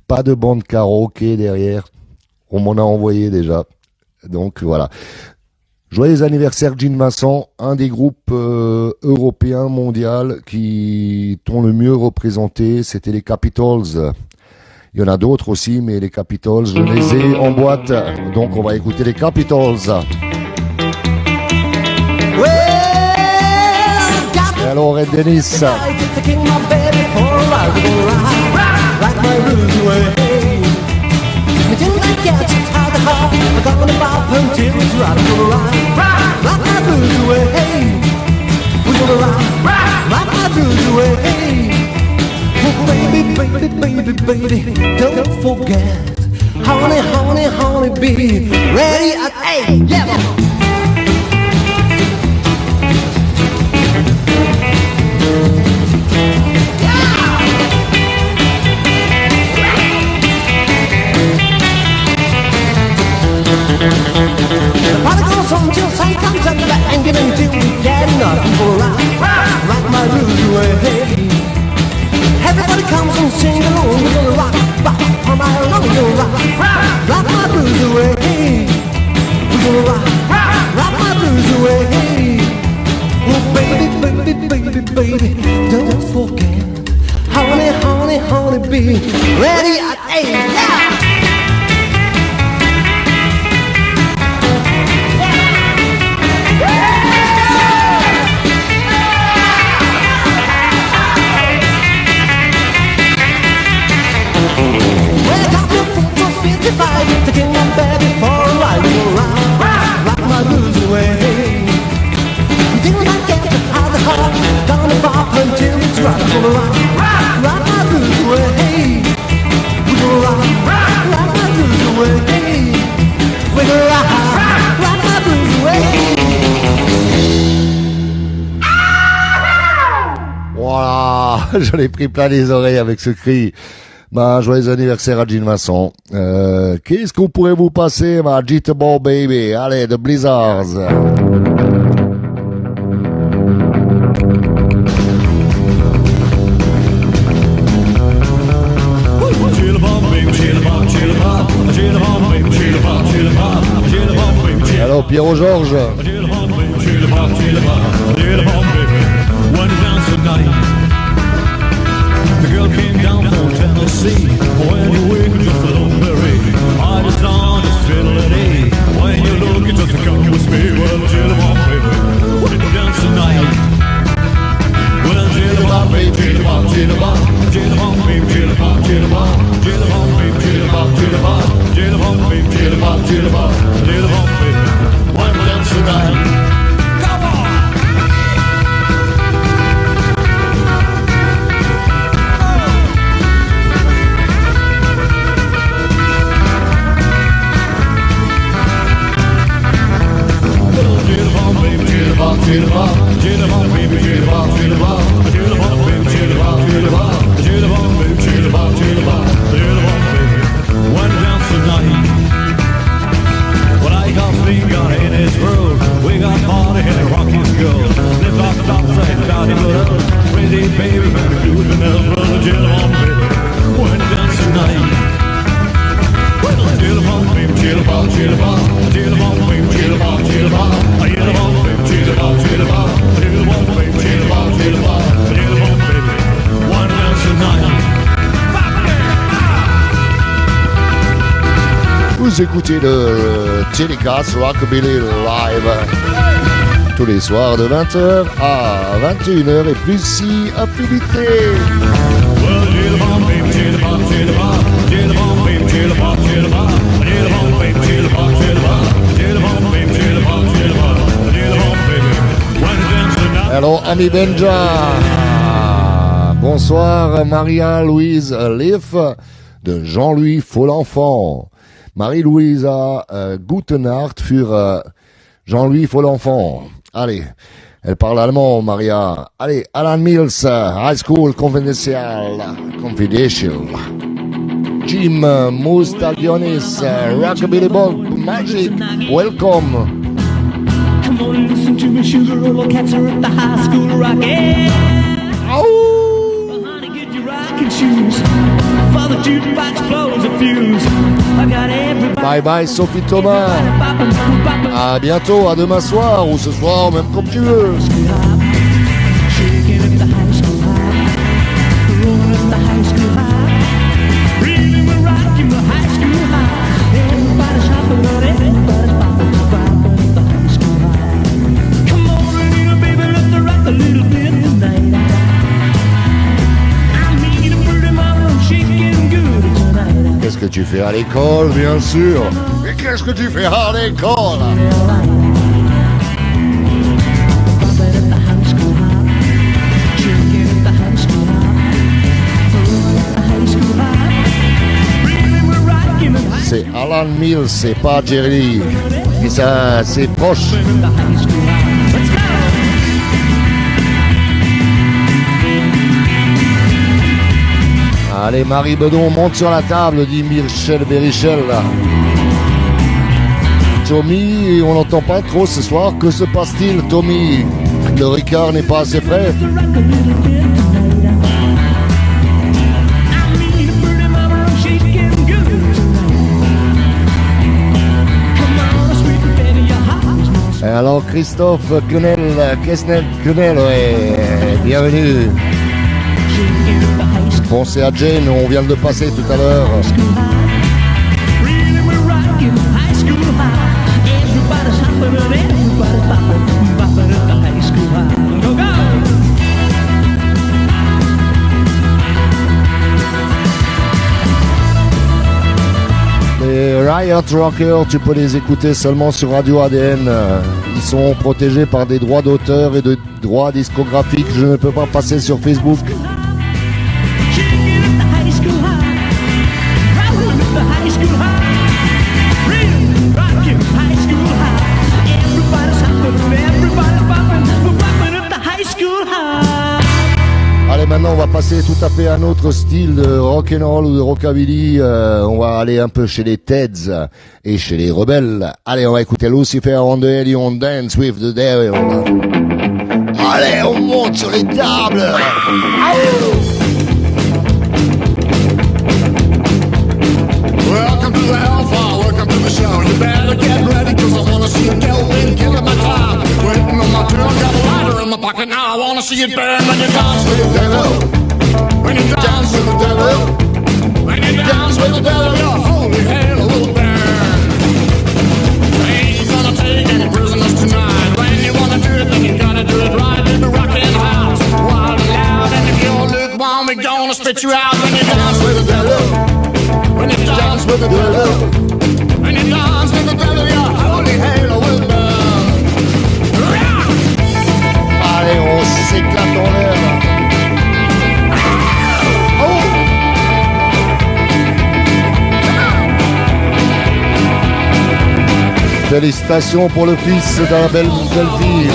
pas de bande karaoké derrière. On m'en a envoyé déjà. Donc voilà. Joyeux anniversaire Gene Vincent, un des groupes européens mondiaux qui t'ont le mieux représenté, c'était les Capitals. Il y en a d'autres aussi, mais les Capitals, je les ai en boîte. Donc on va écouter les Capitals. Et alors Red Dennis. Baby, baby, baby, baby, don't forget, honey, honey, honey, be ready at 8, yeah. The party goes on till sun comes up and get until we get enough people around, rock my blues away. Everybody comes and sing along, we're gonna rock, rock, all night long, we're gonna rock, rock my blues away. We're gonna rock my blues away. Oh baby, baby, baby, baby, don't forget, honey, honey, honey, be ready at 8, yeah! Taking my baby for a ride, rock my blues away. Till I get out the heart, down the bar until it's right. Gonna rock my blues away. We're gonna rock my blues away. We're gonna rock my blues away. Voilà, j'en ai pris plein les oreilles avec ce cri. Joyeux anniversaire à Gene Vincent. Qu'est-ce qu'on pourrait vous passer, Jitterball Baby? Allez, The Blizzards. Alors, Pierrot Georges. The girl came down from Tennessee. When you wake just a little berry, I just on this fiddle-a-dee. When you look, you just come with me. Well, Jitterbop, baby, we can dance tonight. Well, Jitterbop, baby, Jitterbop, Jitterbop, Jitterbop, baby, Jitterbop, Jitterbop, Jitterbop, baby, Jitterbop, Jitterbop, Jitterbop, baby, Jitterbop, Jitterbop, Jitterbop, baby, why we dance tonight? Jitterbop, jitterbop, baby, jitterbop, jitterbop, jitterbop, baby, jitterbop, jitterbop, jitterbop, baby, jitterbop, jitterbop, jitterbop, baby, why dance tonight? Vous écoutez le Telecast Rockabilly Live tous les soirs de 20h à 21h et plus si affinité. Hello, ami Benja. Bonsoir, Maria-Louise Leaf de Jean-Louis Follenfant. Marie-Louisa Gutenart für Jean-Louis Follenfant. Allez, elle parle allemand, Maria. Allez, Alan Mills, High School Confidential. Jim Mustagionis, Rockabilly Bob Magic, welcome. Come on, listen to me, sugar, all the cats are at the high school rockin'. Oh! Honey, get your rockin' shoes. Father jukebox blows a fuse. I got everybody. Bye bye, Sophie Thomas. À bientôt, à demain soir ou ce soir, même comme tu veux. Shaking at the high school high. Rolling at the high school high. Really, we're rocking the high school high. Everybody's hopping on it. Everybody's popping at the high school high. Come on, little baby, let's rock a little bit tonight. I mean, a pretty mama, I'm shaking good tonight. Qu'est-ce que tu fais à l'école, bien sûr. Mais qu'est-ce que tu fais à l'école? C'est Alan Mills, c'est pas Jerry. Et ça, c'est proche. Allez, Marie Bedon, monte sur la table, dit Michel Bérichel. Tommy, on n'entend pas trop ce soir. Que se passe-t-il, Tommy? Le Ricard n'est pas assez frais. Et alors, Christophe Quesnel, ouais, bienvenue. Pensez à Jane, on vient de le passer tout à l'heure. Les Riot Rockers, tu peux les écouter seulement sur Radio ADN. Ils sont protégés par des droits d'auteur et de droits discographiques. Je ne peux pas passer sur Facebook. Allez, maintenant on va passer tout à fait à un autre style de rock'n'roll ou de rockabilly. On va aller un peu chez les Teds et chez les rebelles. Allez, on va écouter Lucifer on the Hell on Dance with the Devil. Allez, on monte sur les tables. Welcome to the Hellfire, welcome to the show. You better get ready, cause I wanna see you Kelvin killing my time. Waiting on my turn, got a lighter in my pocket now. I wanna see it burn when you dance with the devil. When you dance with the devil. When you dance with the devil, your holy hell will burn. Ain't gonna take any prisoners tonight. When you wanna do it, then you gotta do it right. In the rockin' house, wild and loud. And if you're lukewarm, we're gonna spit you out. When you dance with the devil. When you dance with the devil, when you dance with the devil, your holy halo will burn. Allez, on s'éclate en l'air. Oh! Félicitations pour le fils de la belle fille.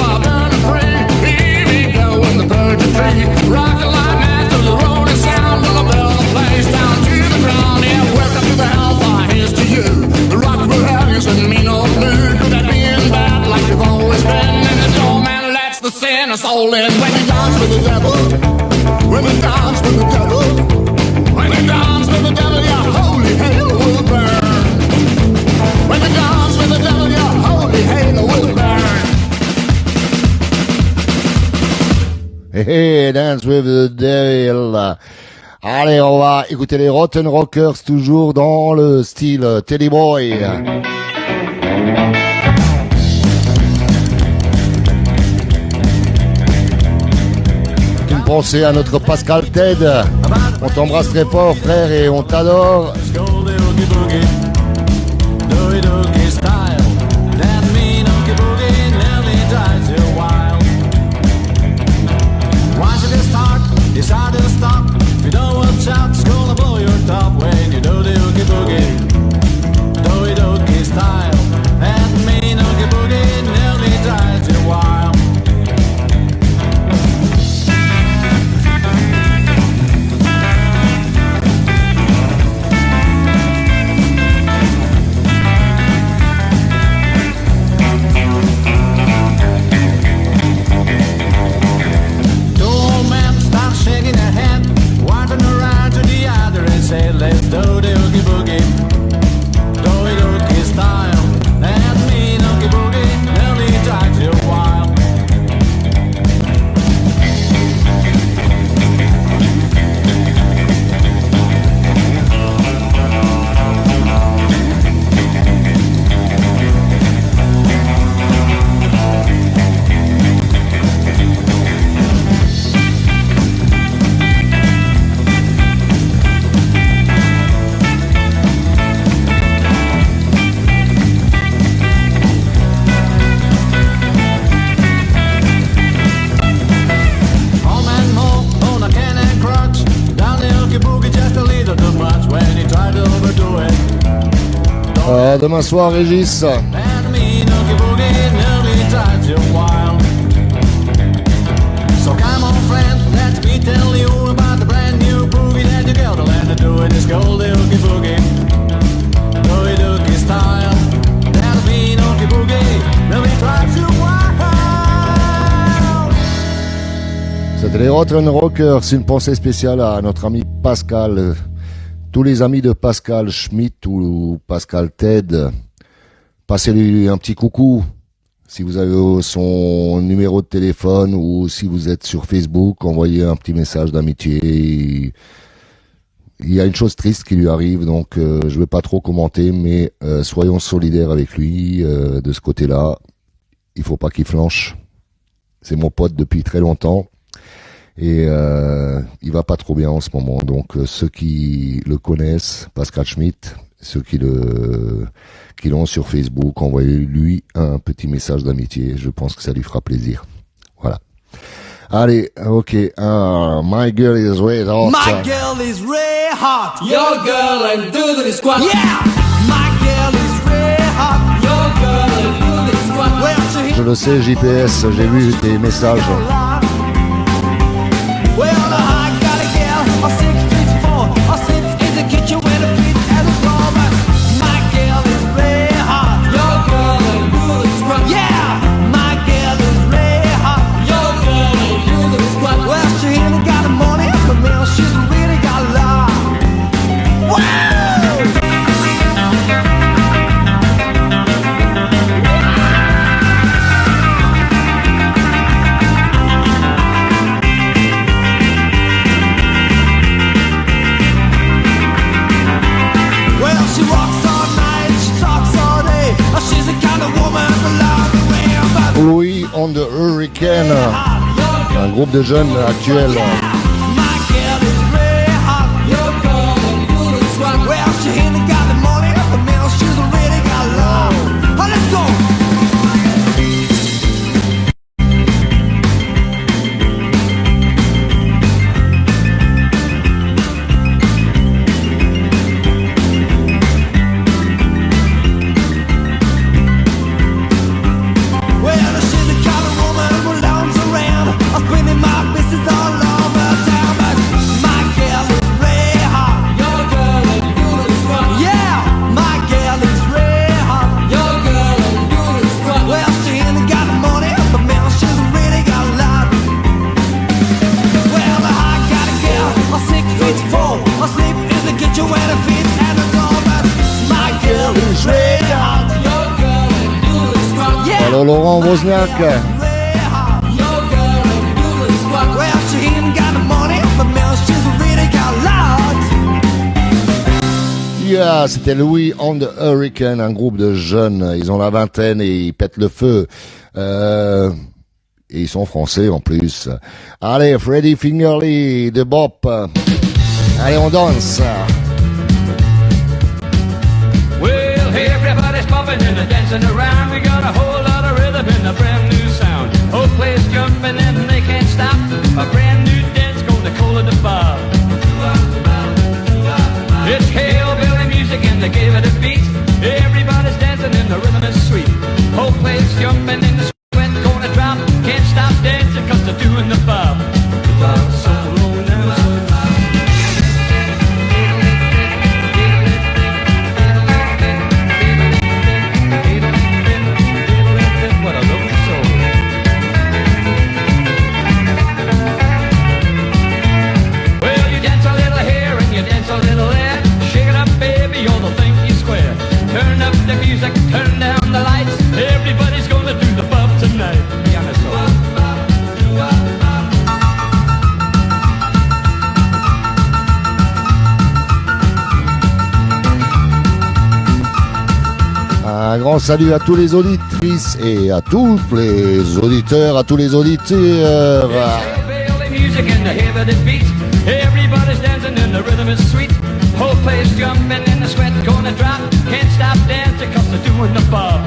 The hellfire, here's to you. The rock will have you and me no blue. Could that being bad like you've always been? And the doorman lets the sinner soul in. When you dance with the devil, when you dance with the devil, when you dance with the devil, your holy hell will burn. When you dance with the devil, your holy hell will burn. Hey, Dance with the Devil. Allez, on va écouter les Rotten Rockers, toujours dans le style Teddy Boy. Une pensée à notre Pascal Ted. On t'embrasse très fort, frère, et on t'adore. It's hard to stop. If you don't watch out, it's gonna blow your top when you do the oogie boogie. Do it oogie style. And mean oogie boogie nearly drives you wild. Say let's do the oogie boogie, do it oogie style. That mean oogie boogie nearly drives you wild. Demain soir, Régis. C'était les Rotten Rockers, une pensée spéciale à notre ami Pascal. Tous les amis de Pascal Schmitt ou Pascal Ted, passez-lui un petit coucou. Si vous avez son numéro de téléphone ou si vous êtes sur Facebook, envoyez un petit message d'amitié. Il y a une chose triste qui lui arrive, donc je ne vais pas trop commenter, mais soyons solidaires avec lui de ce côté-là. Il faut pas qu'il flanche. C'est mon pote depuis très longtemps. Et il va pas trop bien en ce moment, donc ceux qui le connaissent, Pascal Schmitt, ceux qui l'ont sur Facebook, envoyez-lui un petit message d'amitié, je pense que ça lui fera plaisir. Voilà. Allez, ok, My Girl is Red Hot. My girl is red hot. Your girl and do the squat. Yeah. My girl is red hot. Your girl and do the squat. Je le sais, JPS, j'ai vu tes messages. Well, I got a gal, a 6'4", a sits in the kitchen with a feet at the door. But my girl is red hot. Your girl ain't doing squat. Yeah, my girl is red hot. Your girl ain't doing squat. Well, she ain't got the money, but man, she's really got a lot. Louis on the Hurricane, un groupe de jeunes actuels. Alors Laurent Wozniak. Well, she ain't got the money, but man, she's really got a lot. Yeah, c'était Louis and the Hurricane, un groupe de jeunes. Ils ont la vingtaine et ils pètent le feu. Et ils sont français en plus. Allez, Freddie Fingerly, de Bop. Allez, on danse. Well, hey, everybody's popping and dancing around. We got a whole lot of rhythm in a brand new sound. Whole place jumping and they can't stop. A brand new dance gonna call it the Bob. It's hillbilly music and they gave it a beat. Everybody's dancing and the rhythm is sweet. Whole place jumping and the sweat gonna drop. Can't stop dancing cause they're doing the Bob. The Bob solo now. What a lovely soul. Well, you dance a little here and you dance a little there. Shake it up, baby, you're the thing you square. Turn up the music, turn down the lights. Everybody's gonna do the bub tonight. Piano solo. Un grand salut à tous les auditrices et à tous les auditeurs, à tous les auditeurs. Music and the heavy that beats. Everybody's dancing and the rhythm is sweet. Whole place jumping and the sweat gonna drop. Can't stop dancing cause they're doing the bob.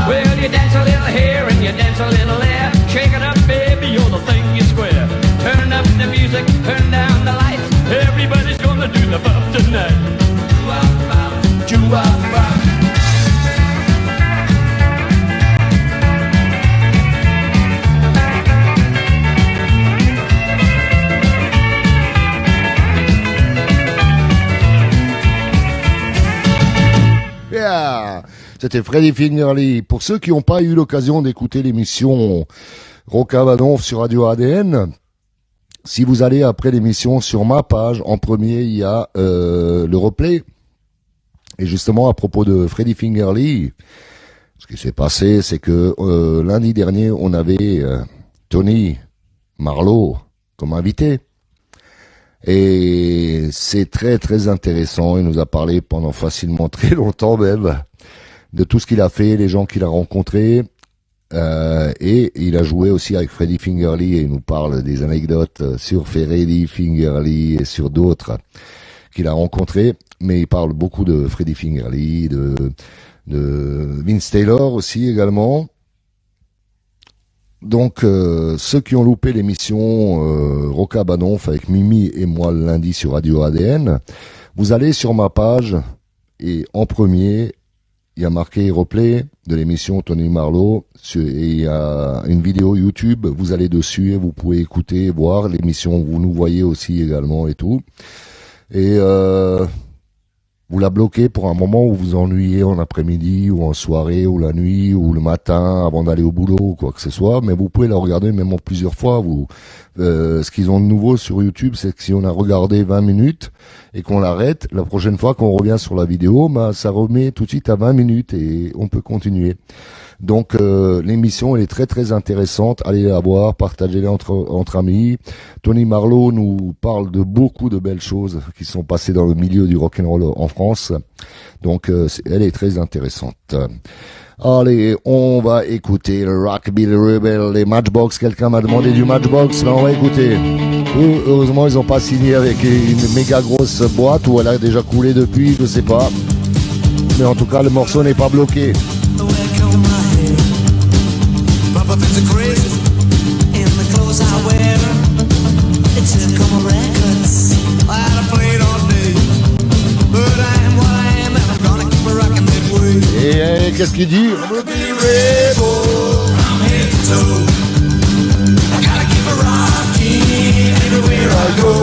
Well, you dance a little here and you dance a little there. Shake it up, baby, you're the thing you square. Turn up the music, turn down the lights. Everybody's gonna do the bob tonight. Yeah. C'était Freddie Fingerly. Pour ceux qui n'ont pas eu l'occasion d'écouter l'émission Rockabanonf sur Radio ADN, si vous allez après l'émission sur ma page, en premier, il y a le replay. Et justement, à propos de Freddie Fingerly, ce qui s'est passé, c'est que lundi dernier, on avait Tony Marlowe comme invité. Et c'est très très intéressant. Il nous a parlé pendant facilement très longtemps même de tout ce qu'il a fait, les gens qu'il a rencontrés. Et il a joué aussi avec Freddie Fingerly et il nous parle des anecdotes sur Freddie Fingerly et sur d'autres qu'il a rencontrés. Mais il parle beaucoup de Freddie Fingerly, de Vince Taylor aussi également. Donc ceux qui ont loupé l'émission Rockabanonf avec Mimi et moi le lundi sur Radio ADN, vous allez sur ma page et en premier il y a marqué replay de l'émission Tony Marlowe et il y a une vidéo YouTube, vous allez dessus et vous pouvez écouter, voir l'émission, vous nous voyez aussi également et tout. Et vous la bloquez pour un moment où vous ennuyez en après-midi ou en soirée ou la nuit ou le matin avant d'aller au boulot ou quoi que ce soit, mais vous pouvez la regarder même en plusieurs fois. Ce qu'ils ont de nouveau sur YouTube, c'est que si on a regardé 20 minutes et qu'on l'arrête, la prochaine fois qu'on revient sur la vidéo, ça remet tout de suite à 20 minutes et on peut continuer. Donc l'émission elle est très très intéressante, allez la voir, partagez-la entre amis. Tony Marlowe nous parle de beaucoup de belles choses qui sont passées dans le milieu du rock'n'roll en France. Donc elle est très intéressante. Allez, on va écouter le Rockabilly Rebel, les Matchbox. Quelqu'un m'a demandé du Matchbox, mais on va écouter. Heureusement, ils ont pas signé avec une méga grosse boîte ou elle a déjà coulé depuis, je sais pas. Mais en tout cas, le morceau n'est pas bloqué. Papa things are crazy in the clothes I wear. It's a couple records I played all day, but I am what I am and I'm gonna keep a rockin' that way. Et qu'est-ce qu'il dit? I'm a big rebel from head to toe. I gotta keep a rockin' everywhere I go.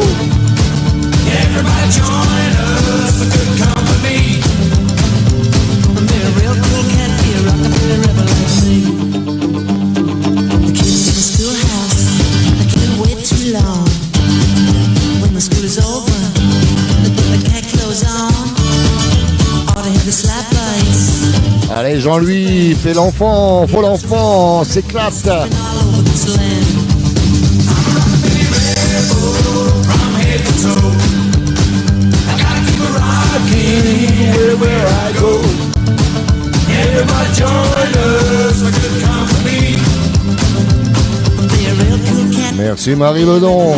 Everybody join us for good company. Be a real cool cat, be a rockabilly rebel like me. Long. When the school is over, they put the cat clothes on, or they have the slap bites. Allez Jean-Louis, fais l'enfant, faut l'enfant, s'éclate. All over this land. I'm a rockabilly rebel from head to toe. I Merci Marie Ledon.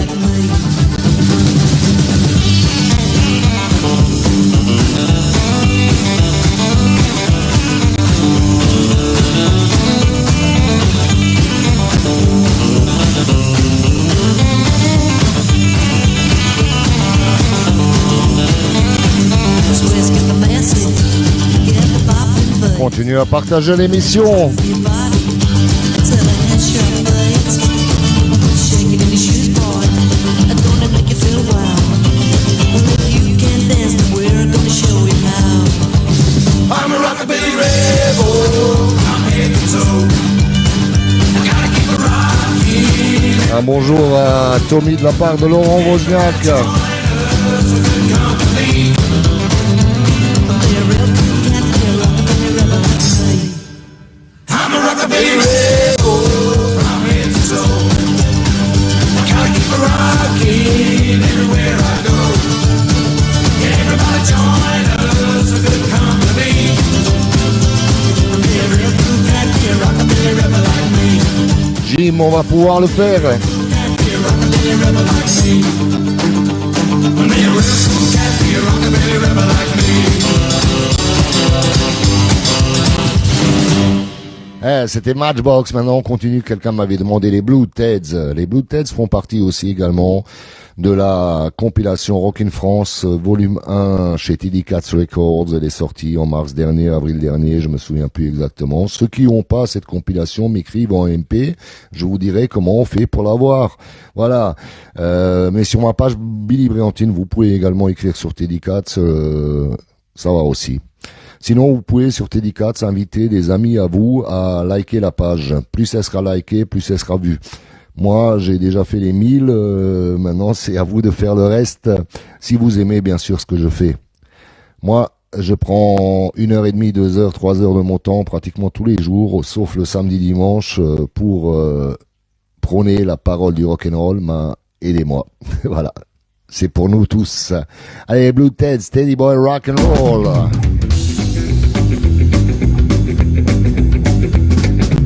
Continue à partager l'émission. I'm a rockabilly rebel. I'm head to toe. I gotta keep it rocking. Un bonjour à Tommy de la part de Laurent Wozniak. I'm a rockabilly rebel. I'm head to toe. I gotta keep it rocking everywhere I go. Everybody join us, a good company. I'm a real cool cat, a rockabilly rebel like me. Jim, on va pouvoir le faire. A rockabilly rebel like me. I'm a real cool cat, a rockabilly rebel like me. C'était Matchbox. Maintenant, on continue. Quelqu'un m'avait demandé les Blue Teds. Les Blue Teds font partie aussi également de la compilation Rockin' France volume 1 chez TD Cats Records. Elle est sortie en mars dernier, avril dernier, je me souviens plus exactement. Ceux qui n'ont pas cette compilation m'écrivent en MP. Je vous dirai comment on fait pour l'avoir. Voilà. Mais sur ma page Billy Briantine, vous pouvez également écrire sur TD Cats. Ça va aussi. Sinon, vous pouvez sur TD Cats inviter des amis à vous à liker la page. Plus elle sera likée, plus elle sera vue. Moi, j'ai déjà fait les 1000. Maintenant, c'est à vous de faire le reste. Si vous aimez, bien sûr, ce que je fais. Moi, je prends 1h30, 2h, 3h de mon temps pratiquement tous les jours, sauf le samedi, dimanche, pour prôner la parole du rock'n'roll. Aidez-moi. Voilà. C'est pour nous tous. Allez, Blue Ted, Steady Boy Rock'n'Roll.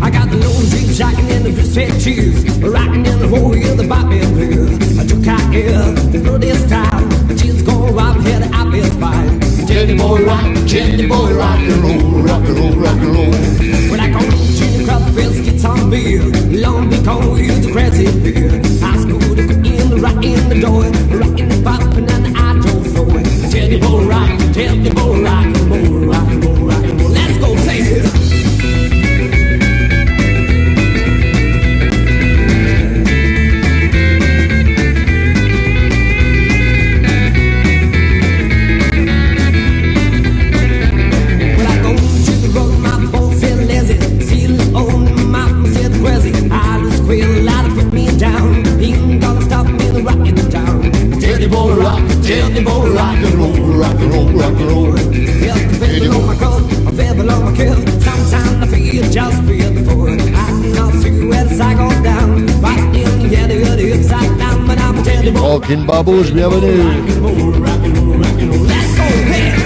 I got the long dreams shocking in the twisted shoes, rocking in the whole year, the bop and blue. I took out here, through this time, she's going right here, I feel fine. Teddy boy rock and roll, rock and roll, rock and roll. When I go to the crowd, first gets on beer, long because you're the crazy beer. I school to go in the rock in the door, rocking the pop and then I don't flow. Teddy boy rock and roll, rock and roll, rock and roll, rock and roll. Let's go say it. Teddy boy rock and roll, rock and roll, rock and roll. Yeah, the feather on my coat, a feather on my kill. Sometimes I feel just feel the foot. I'm not sure as I go down, right in the upside down, but I'm a Teddy boy. Rockin' Babouche, bienvenue. Rock and roll, rock and roll, rock and roll. Let's go, man.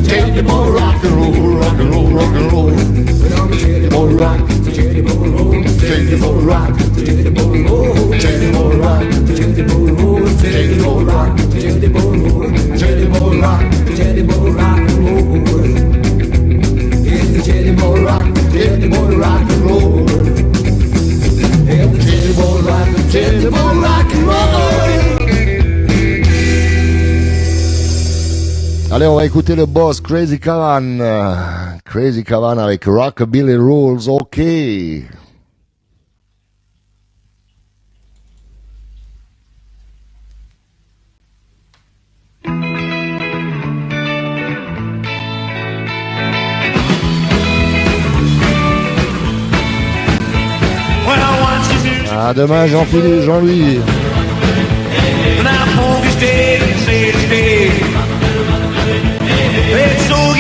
Teddy boy rock and roll, rock and roll, rock and roll. Teddy boy rock, Teddy boy roll, Teddy boy rock, Teddy boy roll, Teddy boy rock, Teddy boy roll, Teddy boy rock, Teddy boy roll, Teddy boy rock, Teddy boy rock and roll. It's the Teddy boy rock and roll. Teddy boy rock, Teddy boy rock and roll. Allez, on va écouter le boss Crazy Cavan. Crazy Cavan avec Rockabilly Rules, ok. À demain, Jean-Philippe, Jean-Louis. It's so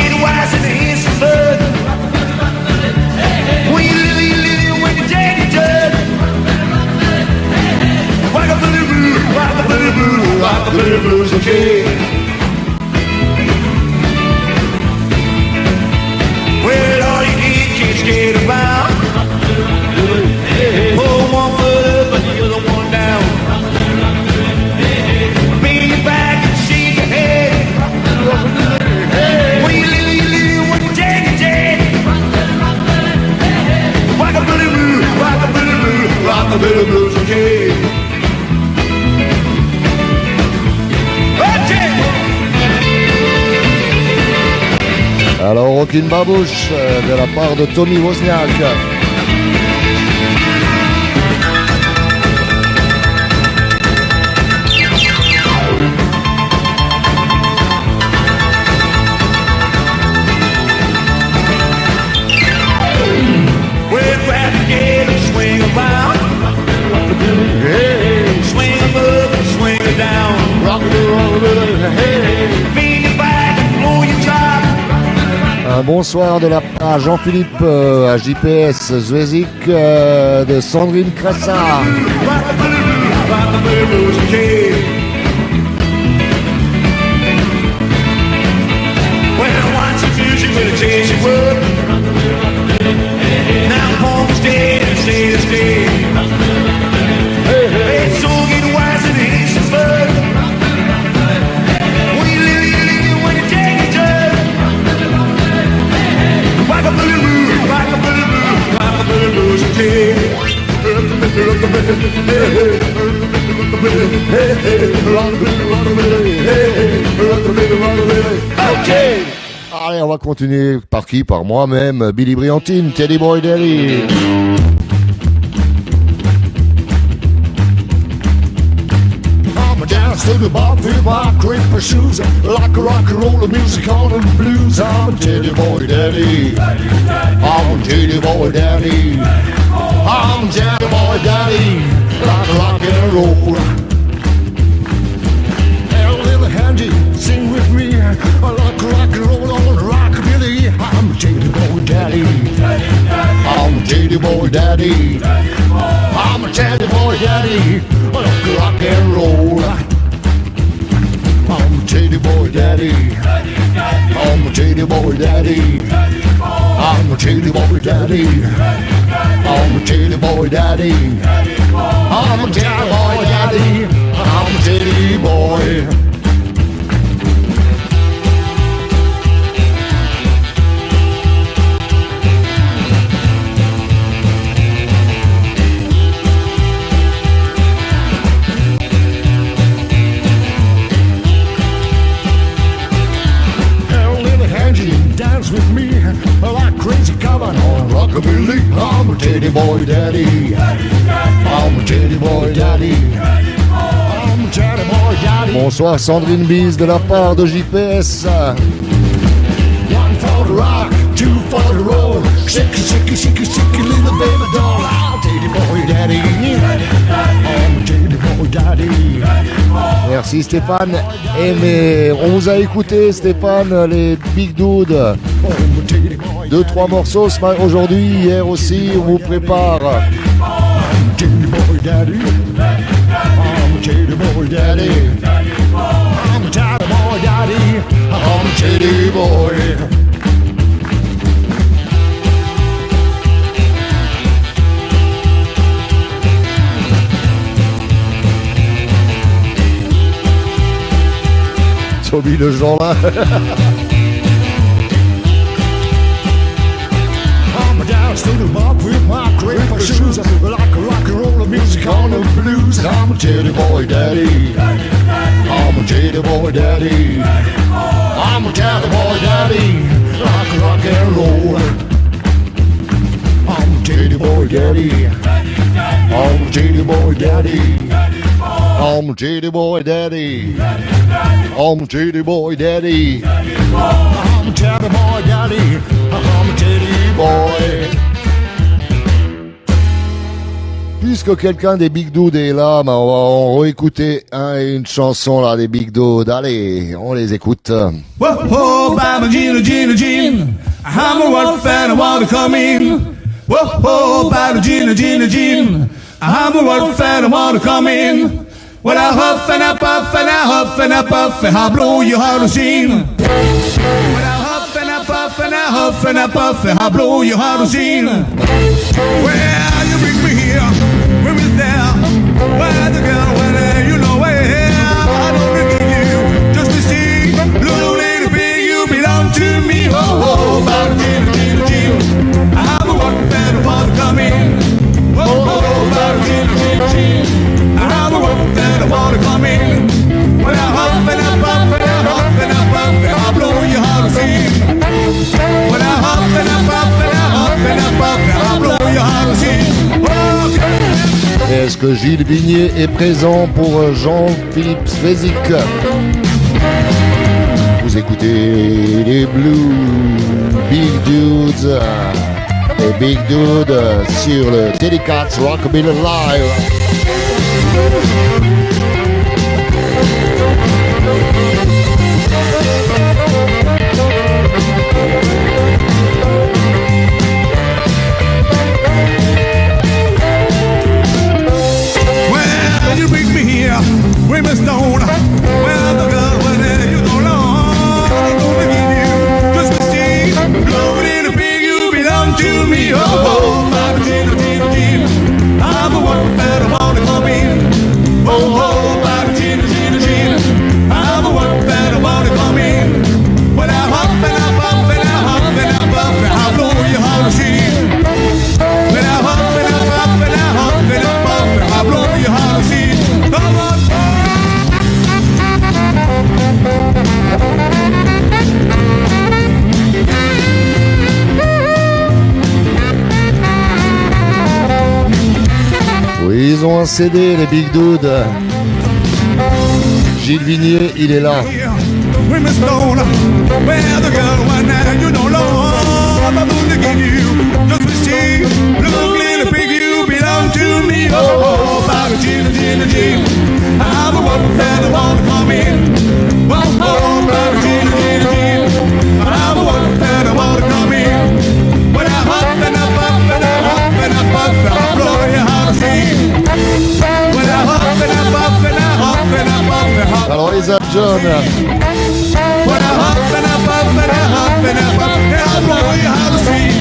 Rockin' Babouche de la part de Tommy Wozniak. We're glad to get a swing about. Hey, swing 'em up and swing it down. Rock it, hey, lean your back and blow your top. Un bonsoir de la part à Jean-Philippe, à JPS, Zvezik, de Sandrine Crassa. Rockabilly blues, kid. Well, once you do, she will change your word. Now home's dead and stay to stay. Hey, so get wise and it's the fun. When you live when you take a turn. Rockabilly blues, rockabilly blues, rockabilly blues, kid. Okay. Allez, on va continuer par qui? Par moi-même, Billy Briantine, Teddy Boy Daddy. I'm a dance to the bar, with my creeper shoes, like a rock and roll music on the blues. I'm a Teddy Boy Daddy. I'm a Teddy Boy Daddy. I'm a Teddy Boy Daddy. Like a rock and roll. Hey, little handy, sing with me. I like rock and roll on rockabilly. I'm a Teddy Boy Daddy. I'm a Teddy Boy Daddy. I'm a Teddy Boy Daddy. I like rock and roll. I'm a Teddy Boy Daddy. I'm a Teddy Boy Daddy. I'm a Teddy Boy Daddy. I'm a Teddy Boy Daddy. I'm a Teddy Boy Daddy. I'm a Teddy Boy. Dance with me like crazy coming on rockabilly. I'm a Teddy Boy Daddy. I'm a Teddy Boy Daddy. I'm a Teddy Boy Daddy. Bonsoir Sandrine Bise de la part de JPS. One for the rock, two for the roll. Shake, shake, shake, shake, little baby doll. I'm a Teddy Boy Daddy. I'm a Teddy Boy Daddy. Merci Stéphane. Eh mais on vous a écouté Stéphane, les Big Dude. 2-3 morceaux aujourd'hui, hier aussi, on vous prépare. I'm a Teddy Boy Daddy. I'm a Teddy Boy Daddy. I'm a Teddy Boy Daddy. I'm a Teddy Boy. Toby le genre là. I'm a dance to the bar with my creeper shoes, like a rock and roll music on the blues. I'm a Teddy Boy Daddy. I'm a Teddy Boy Daddy. I'm a Teddy Boy Daddy. Like a rock and roll. I'm a Teddy Boy Daddy. I'm a Teddy Boy Daddy. I'm a Teddy Boy Daddy. I'm a Teddy Boy Daddy. I'm a Teddy Boy Daddy. I'm a Teddy Boy. Puisque quelqu'un des Big Dude est là, on va en réécouter une chanson là des Big Dude. Allez, on les écoute. Whoa, whoa, Baba Gina, Gina, Gina. I'm a water fan, I want to come in. Whoa, whoa, Baba Gina, Gina, Gina. I'm a water fan, I want to come in. Well, I huff and I puff and I huff and I puff and I blow your heart machine. Well, I huff and I puff and I huff and I puff and I blow your heart machine. Well, you bring me here, bring me there. Where the girl went, you know where. I don't need you just to see. Little lady big, you belong to me. Oh, oh, about Gina, Gina, Gina. I'm a water fan, I want to come in. Oh, oh, about Gina, Gina, Gina. I'm a woman that I wanna come in. When I huff and I puff and I huff and I puff and I blow your heart to see. When I how to see. Oh, Est-ce que Gilles Vignier est présent pour Jean-Philippe Svezik? Vous écoutez les Blue Big Dudes, les Big Dudes sur le Telecats Rockabilly Live. well, you bring me here, Women Stone. Well, the girl, whenever you go long, I'm gonna give you just a sting. Blowing in a pig, you belong to me. Oh, my Gina, Gina, Gina. I'm the one that I wanna come in. Oh, my Gina, Gina, Gina. I'm the one that I wanna come in. When I hop and I bump and I hop and I bump, I'll blow you how to see. When I hop and I bump and I hop and I bump, I'll blow you how to see. Come on. Oui, ils ont un CD, les Big Dudes. Gilles Vignier, il est là. Women stone, well, the girl one now, you know, Lord, I'm gonna give you just a she. Look, little pig, you belong to me. Oh, Bobby, Gina, Gina, Gina. I'm the one that I wanna come in. Oh, Bobby, Gina, Gina, Gina. I'm the one that I wanna come in. When I hop and I bump and I hop and I bump, I'll blow you how to see. When I hop and I bump and I hop and I bump, I'll Alors les John, when I hop and I bump and I hop and I bump, I'll blow you how to see.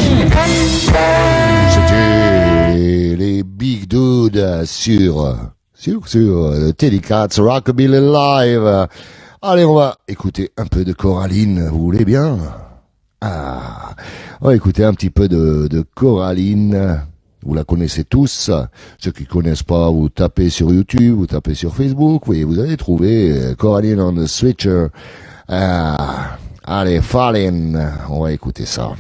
c'était les Big Dudes sur Telecats Rockabilly Live. Allez, on va écouter un peu de Coraline, vous voulez bien? Ah, on va écouter un petit peu de Coraline. Vous la connaissez tous. Ceux qui connaissent pas, vous tapez sur YouTube, vous tapez sur Facebook, oui, vous allez trouver Coraline on the Switcher. Ah, allez, Fallen, on va écouter ça.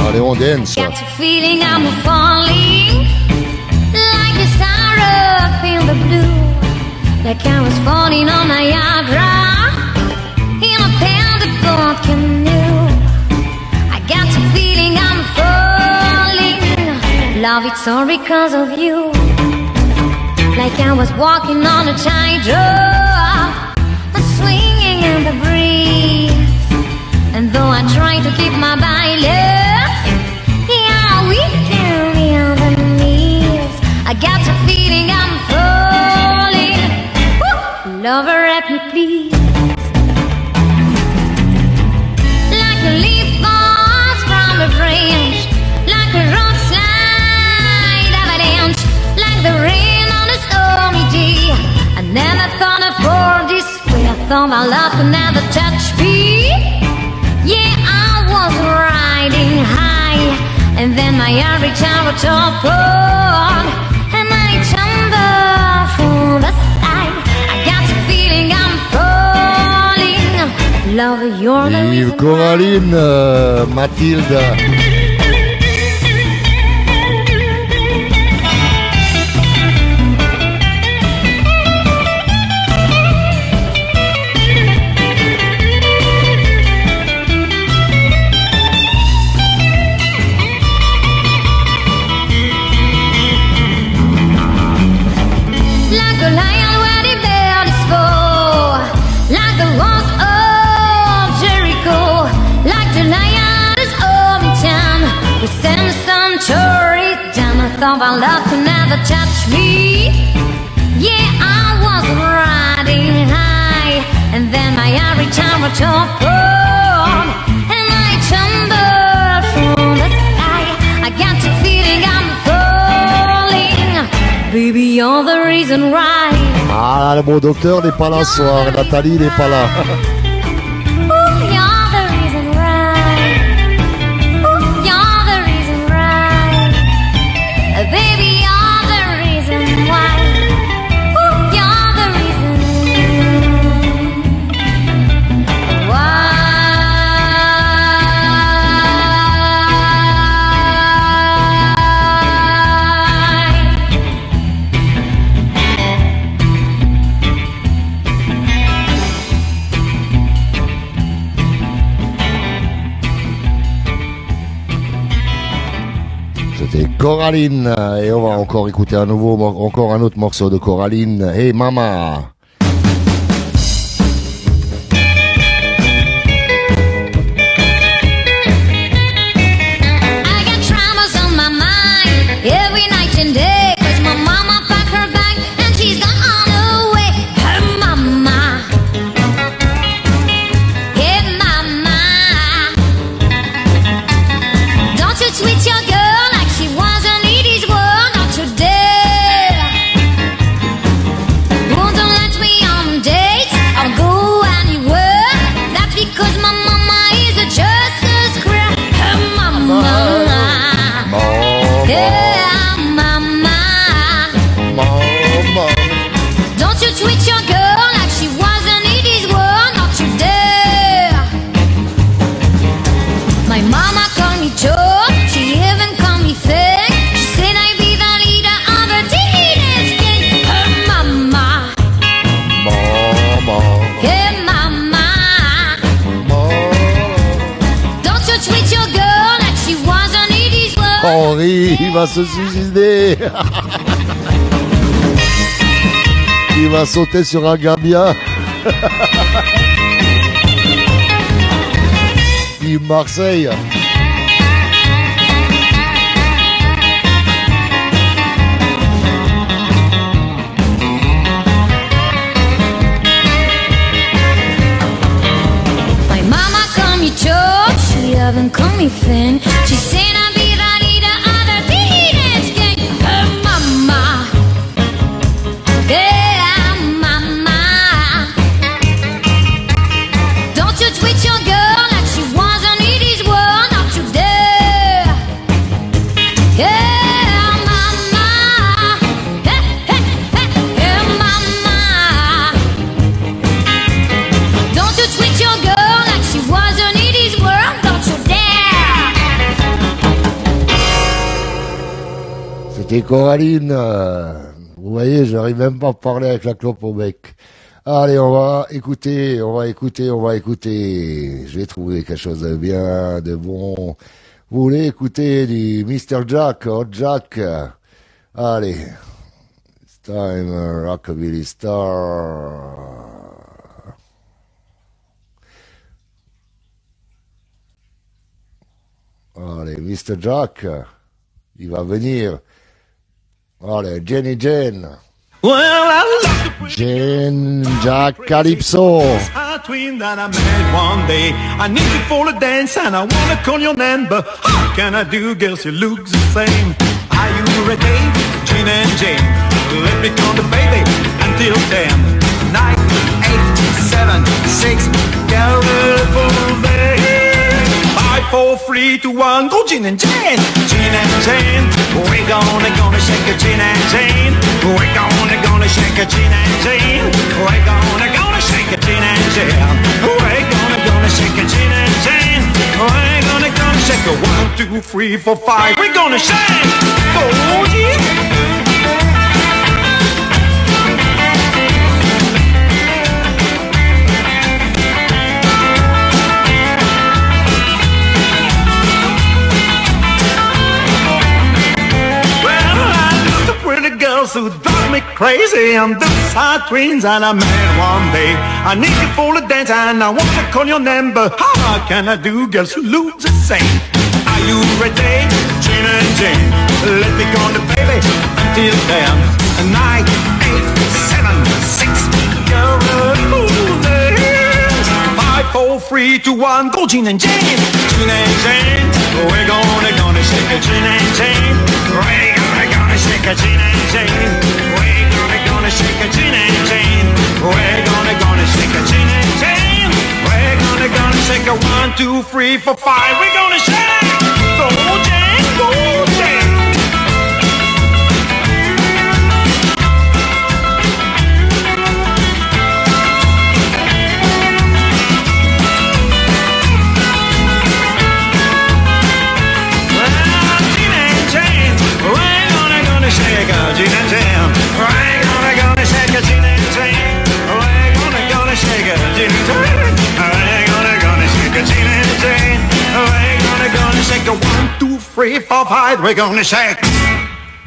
Allez, on dance. Got a feeling I'm falling like a star up in the blue, like I was falling on Niagara in a paddleboard canoe. I got a feeling I'm falling, love, it's all because of you. Like I was walking on a tightrope, swinging in the breeze. And though I try to keep my balance, yeah, we can be on the knees. I got a feeling I'm falling. Woo! Lover, let me please. Like a leaf falls from a branch, like a rock slide avalanche, like the rain on a stormy day. I never thought of for this way. I thought my love could never touch me. Yeah, I was riding high, and then my every tower top on, and I tumbled from the side. I got a feeling I'm falling. Love, you're the Vive reason Coraline, Mathilde. like a lion when he bears his foe, like the walls of Jericho, like the lion is hometown. We send some story down. I thought our love could never touch me. Yeah, I was riding high, and then my every time I top on, and I tumbled from the sky. I got the feeling I'm falling. Baby, you're the reason why. Ah, le bon docteur n'est pas là ce soir, Nathalie n'est pas là. Ooh, you're the reason why. Ooh, you're the reason why. Baby, you're the reason why. Ooh, you're the reason why. C'était Coraline et on va encore écouter encore un autre morceau de Coraline. Hey Mama. I got traumas on my mind every night and day, 'cause my mama packed her bag and she's gone on her way. Hey mama, hey mama, don't you treat your girl like she was an Edie's world, not today. Won't let me on dates or go anywhere. That's because my mama is just as queer. Hey mama, yeah mama, don't you treat your girl like she was an Edie's world, not today. My mama called me Joe, she even called me Fig. She said I'd be the leader of the teenage gang. Hey mama, hey mama, don't you treat your girl like she was an Edie's world. Henri, il va se suicider. Il va sauter sur un gambien. Vive Marseille. My mama called me Joe, she even called me Finn. She said I'd be the leader of the teenage gang. Hey mama, yeah mama, don't you treat your girl like she was an Edie's world, not today. Yeah mama, hey hey hey, yeah mama, don't you treat your girl like she was an Edie's world, don't you dare. C'était Coraline. Vous voyez, j'arrive même pas à parler avec la clope au bec. Allez, on va écouter. Je vais trouver quelque chose de bien, de bon. Vous voulez écouter du Mr. Jack, Hot Jack? Allez. It's time, Rockabilly Star. Allez, Mr. Jack, il va venir. Allez, Jenny Jane. Well, I love the pretty Jane, Jack, Calypso. high twin that I met one day. I need you for a dance and I wanna call your name, but how can I do, girls? You look the same. Are you ready, Jean and Jane? Let me call the baby until 10, 9, 8, 7, 6. Go full day. 5, 4, 3, 2, 1. Go, Jean and Jane. Jean and Jane. We're gonna shake a Jean and Jane. We're gonna shake a Jean and Jane. We're gonna shake a Jean and Jane. We're gonna shake a Jean and Jane. We're gonna shake a 1, 2, 3, 4, 5. We're gonna shake. Oh yeah. Girls who drive me crazy on the side twins and I met one day. I need you for the dance and I want to call your name, but how can I do, girls who lose the same? Are you ready, Jean and Jane? Let me go on the baby until 10, 9, 8, 7, 6. Go full day. 5, 4, 3, 2, 1. Go, Jean and Jane. Jean and Jane. We're gonna shake a Jean and Jane. We're gonna shake a Jean and Jane. We're gonna shake a Jean and Jane. We're gonna shake a Jean and Jane. We're gonna shake a 1, 2, 3, 4, 5. We're gonna shake. Go Jane, go Jane. Shake a Jean and Jane. We're gonna shake a Jean and Jane. We're gonna shake a Jean and Jane. We're gonna shake a Jean and Jane. 3, 4, 5, we're gonna shake.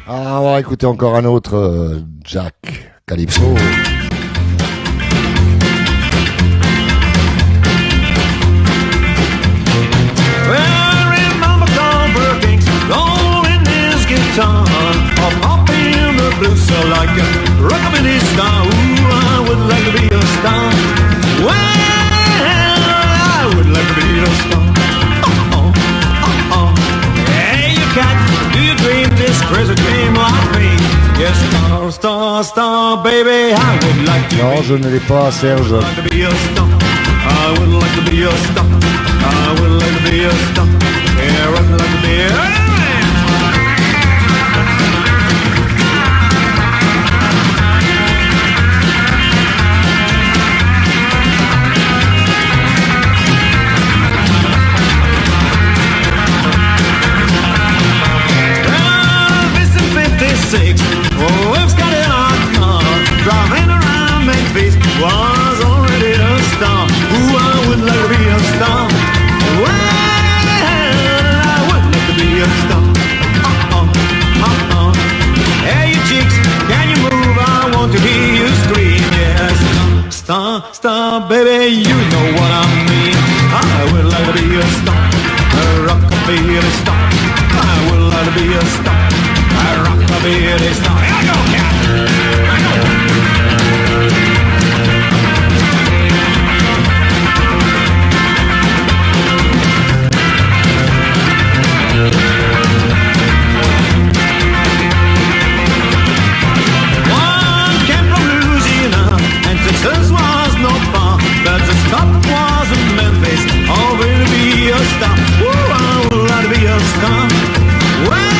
Ah, on va écouter encore un autre, Jack Calypso. Well, I remember Carl Perkins rolling his guitar, popping the blues so like a rockabilly star. Ooh, I would like to be a star. Well, I would like to be a star. Hey, you cat, do you dream this crazy dream like me? Yes, star, star, star, baby, I would like to Non, be. je ne l'ai pas, Serge. I would like to be a star. I would like to be a star. I would like to be a star. Yeah, I would like to be a Oh, we've got it on car, driving around Memphis, was already a star. Ooh, I would like to be a star. Well, I would like to be a star. Hey, you chicks, can you move? I want to hear you scream. Yes, star, star, baby, you know what I mean. I would like to be a star, a rockabilly star. I would like to be a star. I rock the beat, star. Here I go, cat. One came from Louisiana, and Texas was not far, but the stop was in Memphis. Oh, will be a star. Ooh, I would like to be a star. Well,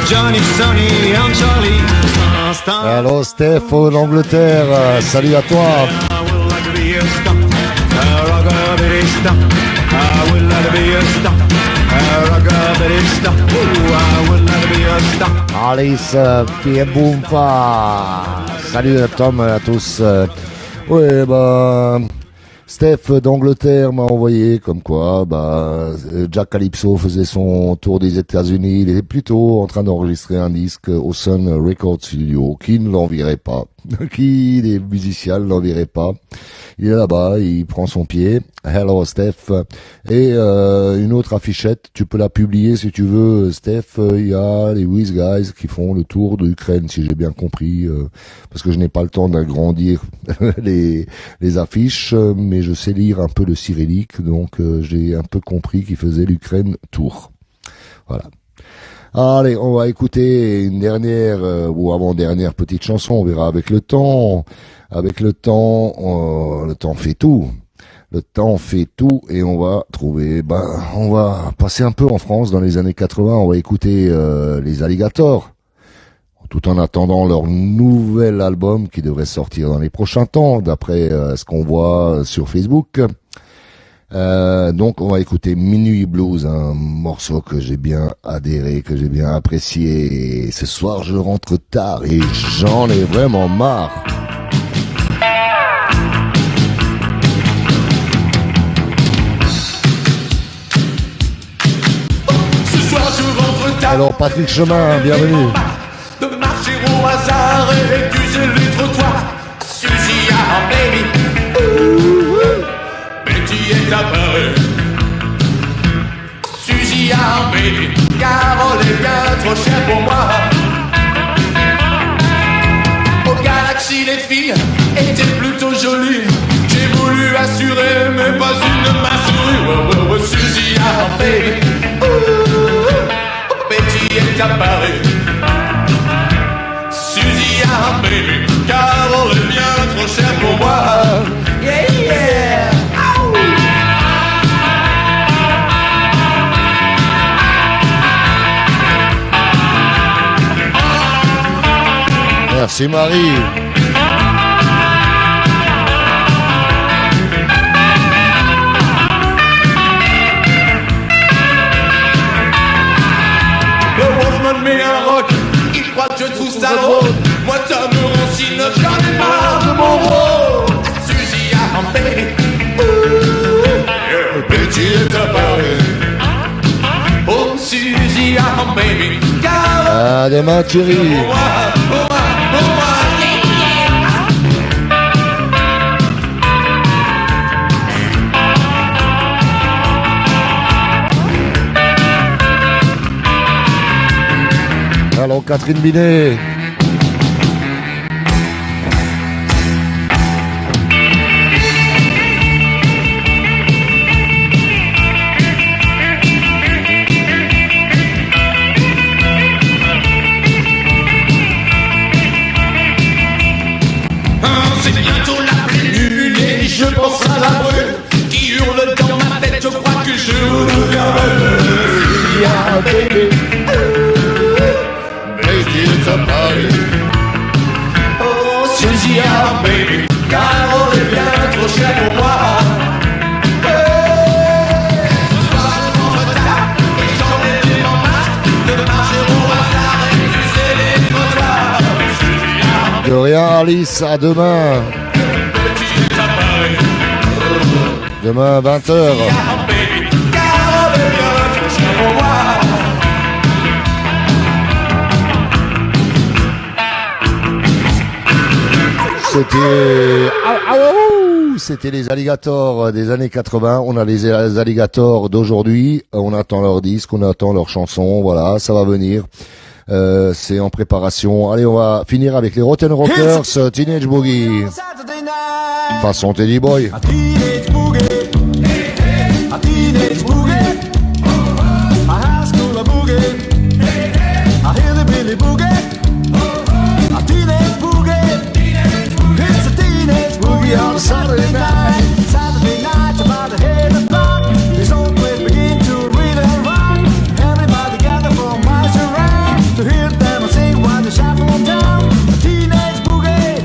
Johnny, Sonny, and Charlie. Star, star. Alors, Steph d'Angleterre, salut à toi. I would like to be a star. A rockabilly star. I would like to be a star. A rockabilly star. Ooh, I would like to be a star. Alice, PM Boompa. Salut à Tom, à tous. Ouais, bah... Steph d'Angleterre m'a envoyé comme quoi Jack Calypso faisait son tour des États-Unis. Il était plutôt en train d'enregistrer un disque au Sun Record Studio. Qui ne l'envierait pas? Qui des musiciens ne l'envierait pas? Il est là-bas, il prend son pied. Hello Steph. Et une autre affichette, tu peux la publier si tu veux, Steph. Il y a les Wiz Guys qui font le tour de l'Ukraine, si j'ai bien compris, parce que je n'ai pas le temps d'agrandir les affiches, mais je sais lire un peu le cyrillique, donc j'ai un peu compris qu'ils faisaient l'Ukraine tour. Voilà. Allez, on va écouter une dernière ou avant-dernière petite chanson, on verra avec le temps. Avec le temps fait tout. Le temps fait tout et on va trouver, on va passer un peu en France dans les années 80, on va écouter les Alligators, tout en attendant leur nouvel album qui devrait sortir dans les prochains temps, d'après ce qu'on voit sur Facebook. Donc on va écouter Minuit Blues, un morceau que j'ai bien adhéré, que j'ai bien apprécié. Et ce soir je rentre tard et j'en ai vraiment marre. Alors Patrick Chemin, bienvenue. De marcher au hasard et d'accuser les trottoirs. Suzy, ah baby, Betty est apparue. Suzy, ah baby, Carole est bien trop chère pour moi. Au Galaxy, les filles étaient plutôt jolies. J'ai voulu assurer, mais pas une ne m'a souri. Suzy, ah baby, Betty est apparue. Suzy, ah baby, Carole est bien trop chère pour moi. Yeah, yeah. Ow. Merci Marie. Mais un rock, il croit que je trouve ça drôle. Moi, Tom Roncine, j'en ai marre de mon rôle. Suzy, yeah, baby. À demain, Thierry. Alors, Catherine Binet. C'est bientôt la pleine lune et je pense à la brune qui hurle dans ma tête, je crois que je deviens Yeah, baby. Baby, it's a party. Oh, Susia, baby, car on est bien trop cher pour moi. Ce soir, je m'en retard et j'en ai tellement marre de marcher au hasard et d'user les trottoirs. Susia, De rien, Alice, à demain. petit appareil. Demain, 20h. Yeah, baby, car on est bien trop cher pour moi. C'était les alligators des années 80. On a les alligators d'aujourd'hui. On attend leur disque, on attend leur chanson. Voilà, ça va venir. C'est en préparation. Allez, on va finir avec les Rotten Rockers, Teenage Boogie. Façon Teddy Boy. A teenage boogie, a teenage boogie, a high school boogie, a hillbilly boogie, a teenage boogie, it's a teenage boogie on a Saturday night. Saturday night, about to hit the block. This old place begin to really rock. Everybody gather from miles around to hear them sing while they shuffle down. A teenage boogie,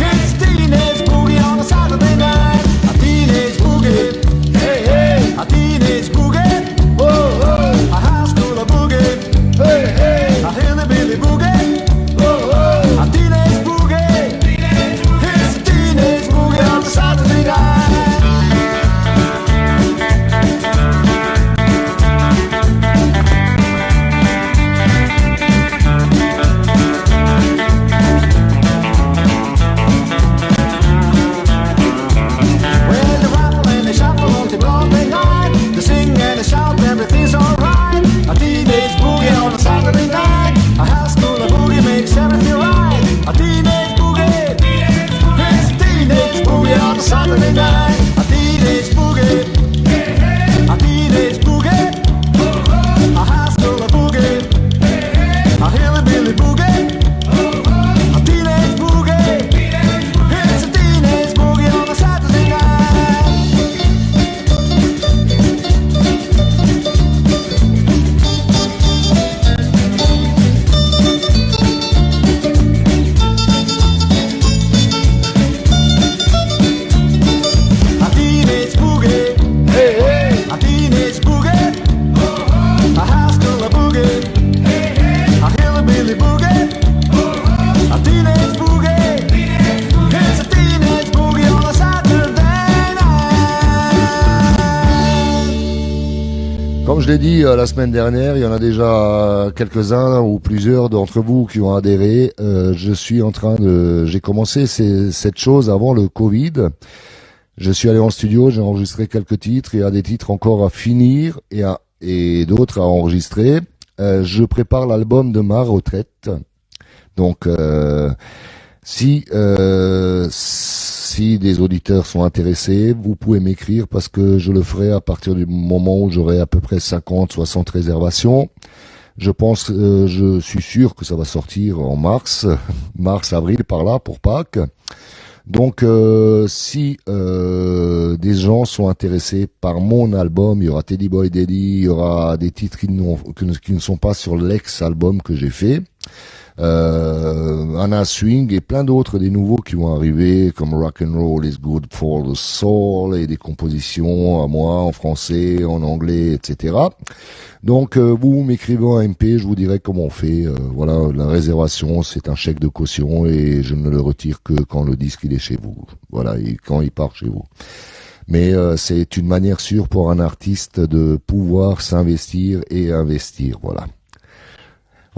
it's a teenage boogie on a Saturday night. A teenage boogie, hey hey, a teenage boogie, oh oh, a high school boogie, hey hey, a hillbilly boogie, oh oh, a teenage boogie, it's a teenage boogie on a Saturday night. Well, they rattle and they shuffle on the Broadway line. They sing and they shout, everything's alright. A teenage boogie on a Saturday night. A high school boogie makes everything right. A teenage boogie, it's a teenage boogie on a Saturday night. A teenage boogie, a teenage boogie, a high school boogie, a hillbilly boogie, a teenage boogie, it's a teenage boogie on a Saturday night. A teenage boogie, hey hey, a teenage boogie, a high school boogie, a hillbilly boogie, a teenage boogie, it's a teenage boogie on a Saturday night. Comme je l'ai dit la semaine dernière, il y en a déjà quelques-uns ou plusieurs d'entre vous qui ont adhéré. J'ai commencé cette chose avant le Covid. Je suis allé en studio, j'ai enregistré quelques titres. Il y a des titres encore à finir et d'autres à enregistrer. Je prépare l'album de ma retraite. Donc, si des auditeurs sont intéressés, vous pouvez m'écrire parce que je le ferai à partir du moment où j'aurai à peu près 50-60 réservations. Je suis sûr que ça va sortir en mars-avril par là pour Pâques. Donc, si des gens sont intéressés par mon album, il y aura Teddy Boy Daddy, il y aura des titres qui ne sont pas sur l'ex-album que j'ai fait. Anna Swing et plein d'autres, des nouveaux qui vont arriver, comme Rock and Roll is Good for the Soul, et des compositions à moi en français, en anglais, etc. Donc vous m'écrivez en MP, je vous dirai comment on fait. Voilà, la réservation, c'est un chèque de caution et je ne le retire que quand le disque il est chez vous. Voilà, et quand il part chez vous. Mais c'est une manière sûre pour un artiste de pouvoir s'investir et investir. Voilà.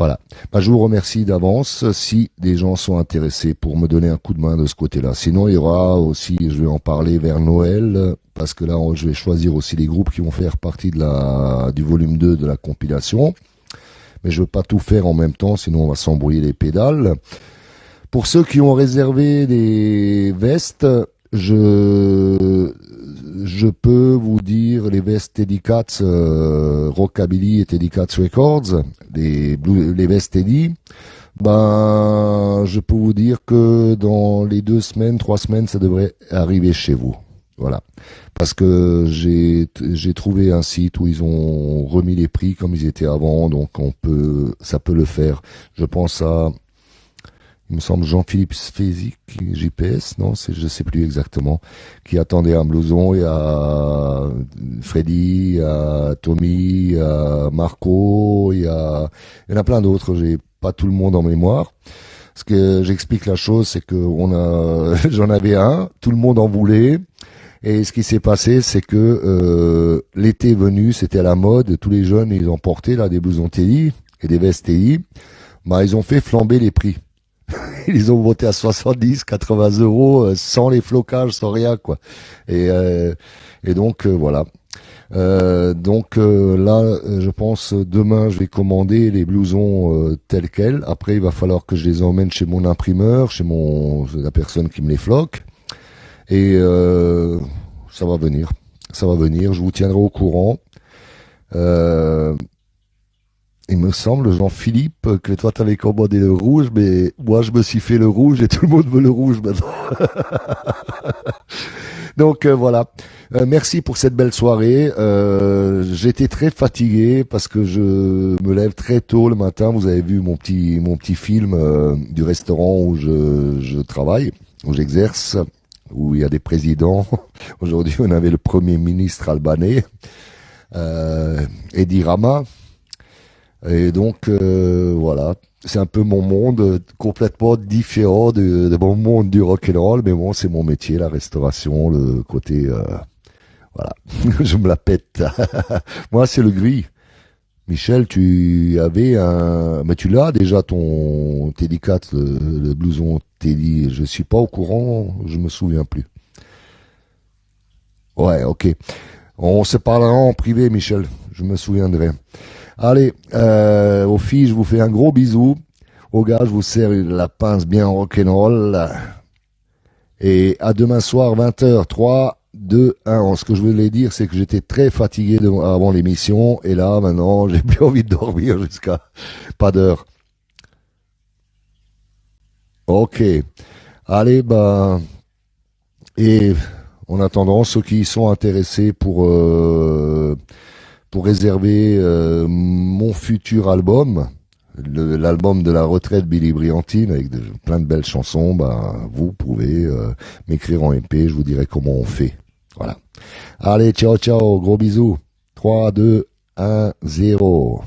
Voilà. Bah, je vous remercie d'avance si des gens sont intéressés pour me donner un coup de main de ce côté-là. Sinon, il y aura aussi, je vais en parler vers Noël, parce que là, je vais choisir aussi les groupes qui vont faire partie du volume 2 de la compilation. Mais je veux pas tout faire en même temps, sinon on va s'embrouiller les pédales. Pour ceux qui ont réservé des vestes, je peux vous dire les vestes Teddy Cats, Rockabilly et Teddy Cats Records, les vestes Teddy. Ben, je peux vous dire que dans les 2 semaines, 3 semaines, ça devrait arriver chez vous. Voilà. Parce que j'ai trouvé un site où ils ont remis les prix comme ils étaient avant, donc ça peut le faire. Je pense à, il me semble Jean-Philippe Sfézic, JPS, non, je sais plus exactement, qui attendait un blouson. Il y a Freddy, il y a Tommy, il y a Marco, il y en a plein d'autres. J'ai pas tout le monde en mémoire. Ce que j'explique la chose, c'est que j'en avais un, tout le monde en voulait. Et ce qui s'est passé, c'est que l'été venu, c'était à la mode, tous les jeunes, ils ont porté là des blousons Teddy et des vestes Teddy. Bah, ils ont fait flamber les prix. Ils ont monté à 70, 80 € sans les flocages, sans rien, quoi. Et donc voilà. Là, je pense demain, je vais commander les blousons tels quels. Après, il va falloir que je les emmène chez mon imprimeur, chez la personne qui me les floque. Et ça va venir. Je vous tiendrai au courant. Il me semble, Jean-Philippe, que toi t'avais commandé le rouge, mais moi je me suis fait le rouge et tout le monde veut le rouge maintenant. Donc voilà. Merci pour cette belle soirée. J'étais très fatigué parce que je me lève très tôt le matin. Vous avez vu mon petit film du restaurant où je travaille, où j'exerce, où il y a des présidents. Aujourd'hui, on avait le premier ministre albanais, Edi Rama. Et donc, voilà. C'est un peu mon monde complètement différent de mon monde du rock'n'roll, mais bon, c'est mon métier, la restauration, le côté, voilà. Je me la pète. Moi, c'est le gris. Michel, tu avais mais tu l'as déjà ton Teddy Cat, le blouson Teddy. Je suis pas au courant, je me souviens plus. Ouais, ok. On se parlera en privé, Michel. Je me souviendrai. Allez, aux filles, je vous fais un gros bisou. Aux gars, je vous sers la pince bien rock'n'roll. Et à demain soir, 20h, 3, 2, 1. Ce que je voulais dire, c'est que j'étais très fatigué avant l'émission. Et là, maintenant, j'ai plus envie de dormir jusqu'à pas d'heure. Ok. Allez, et en attendant, ceux qui sont intéressés pour réserver mon futur album, l'album de la retraite Billy Briantine, avec plein de belles chansons, vous pouvez m'écrire en MP, je vous dirai comment on fait. Voilà. Allez, ciao, ciao, gros bisous. 3, 2, 1, 0.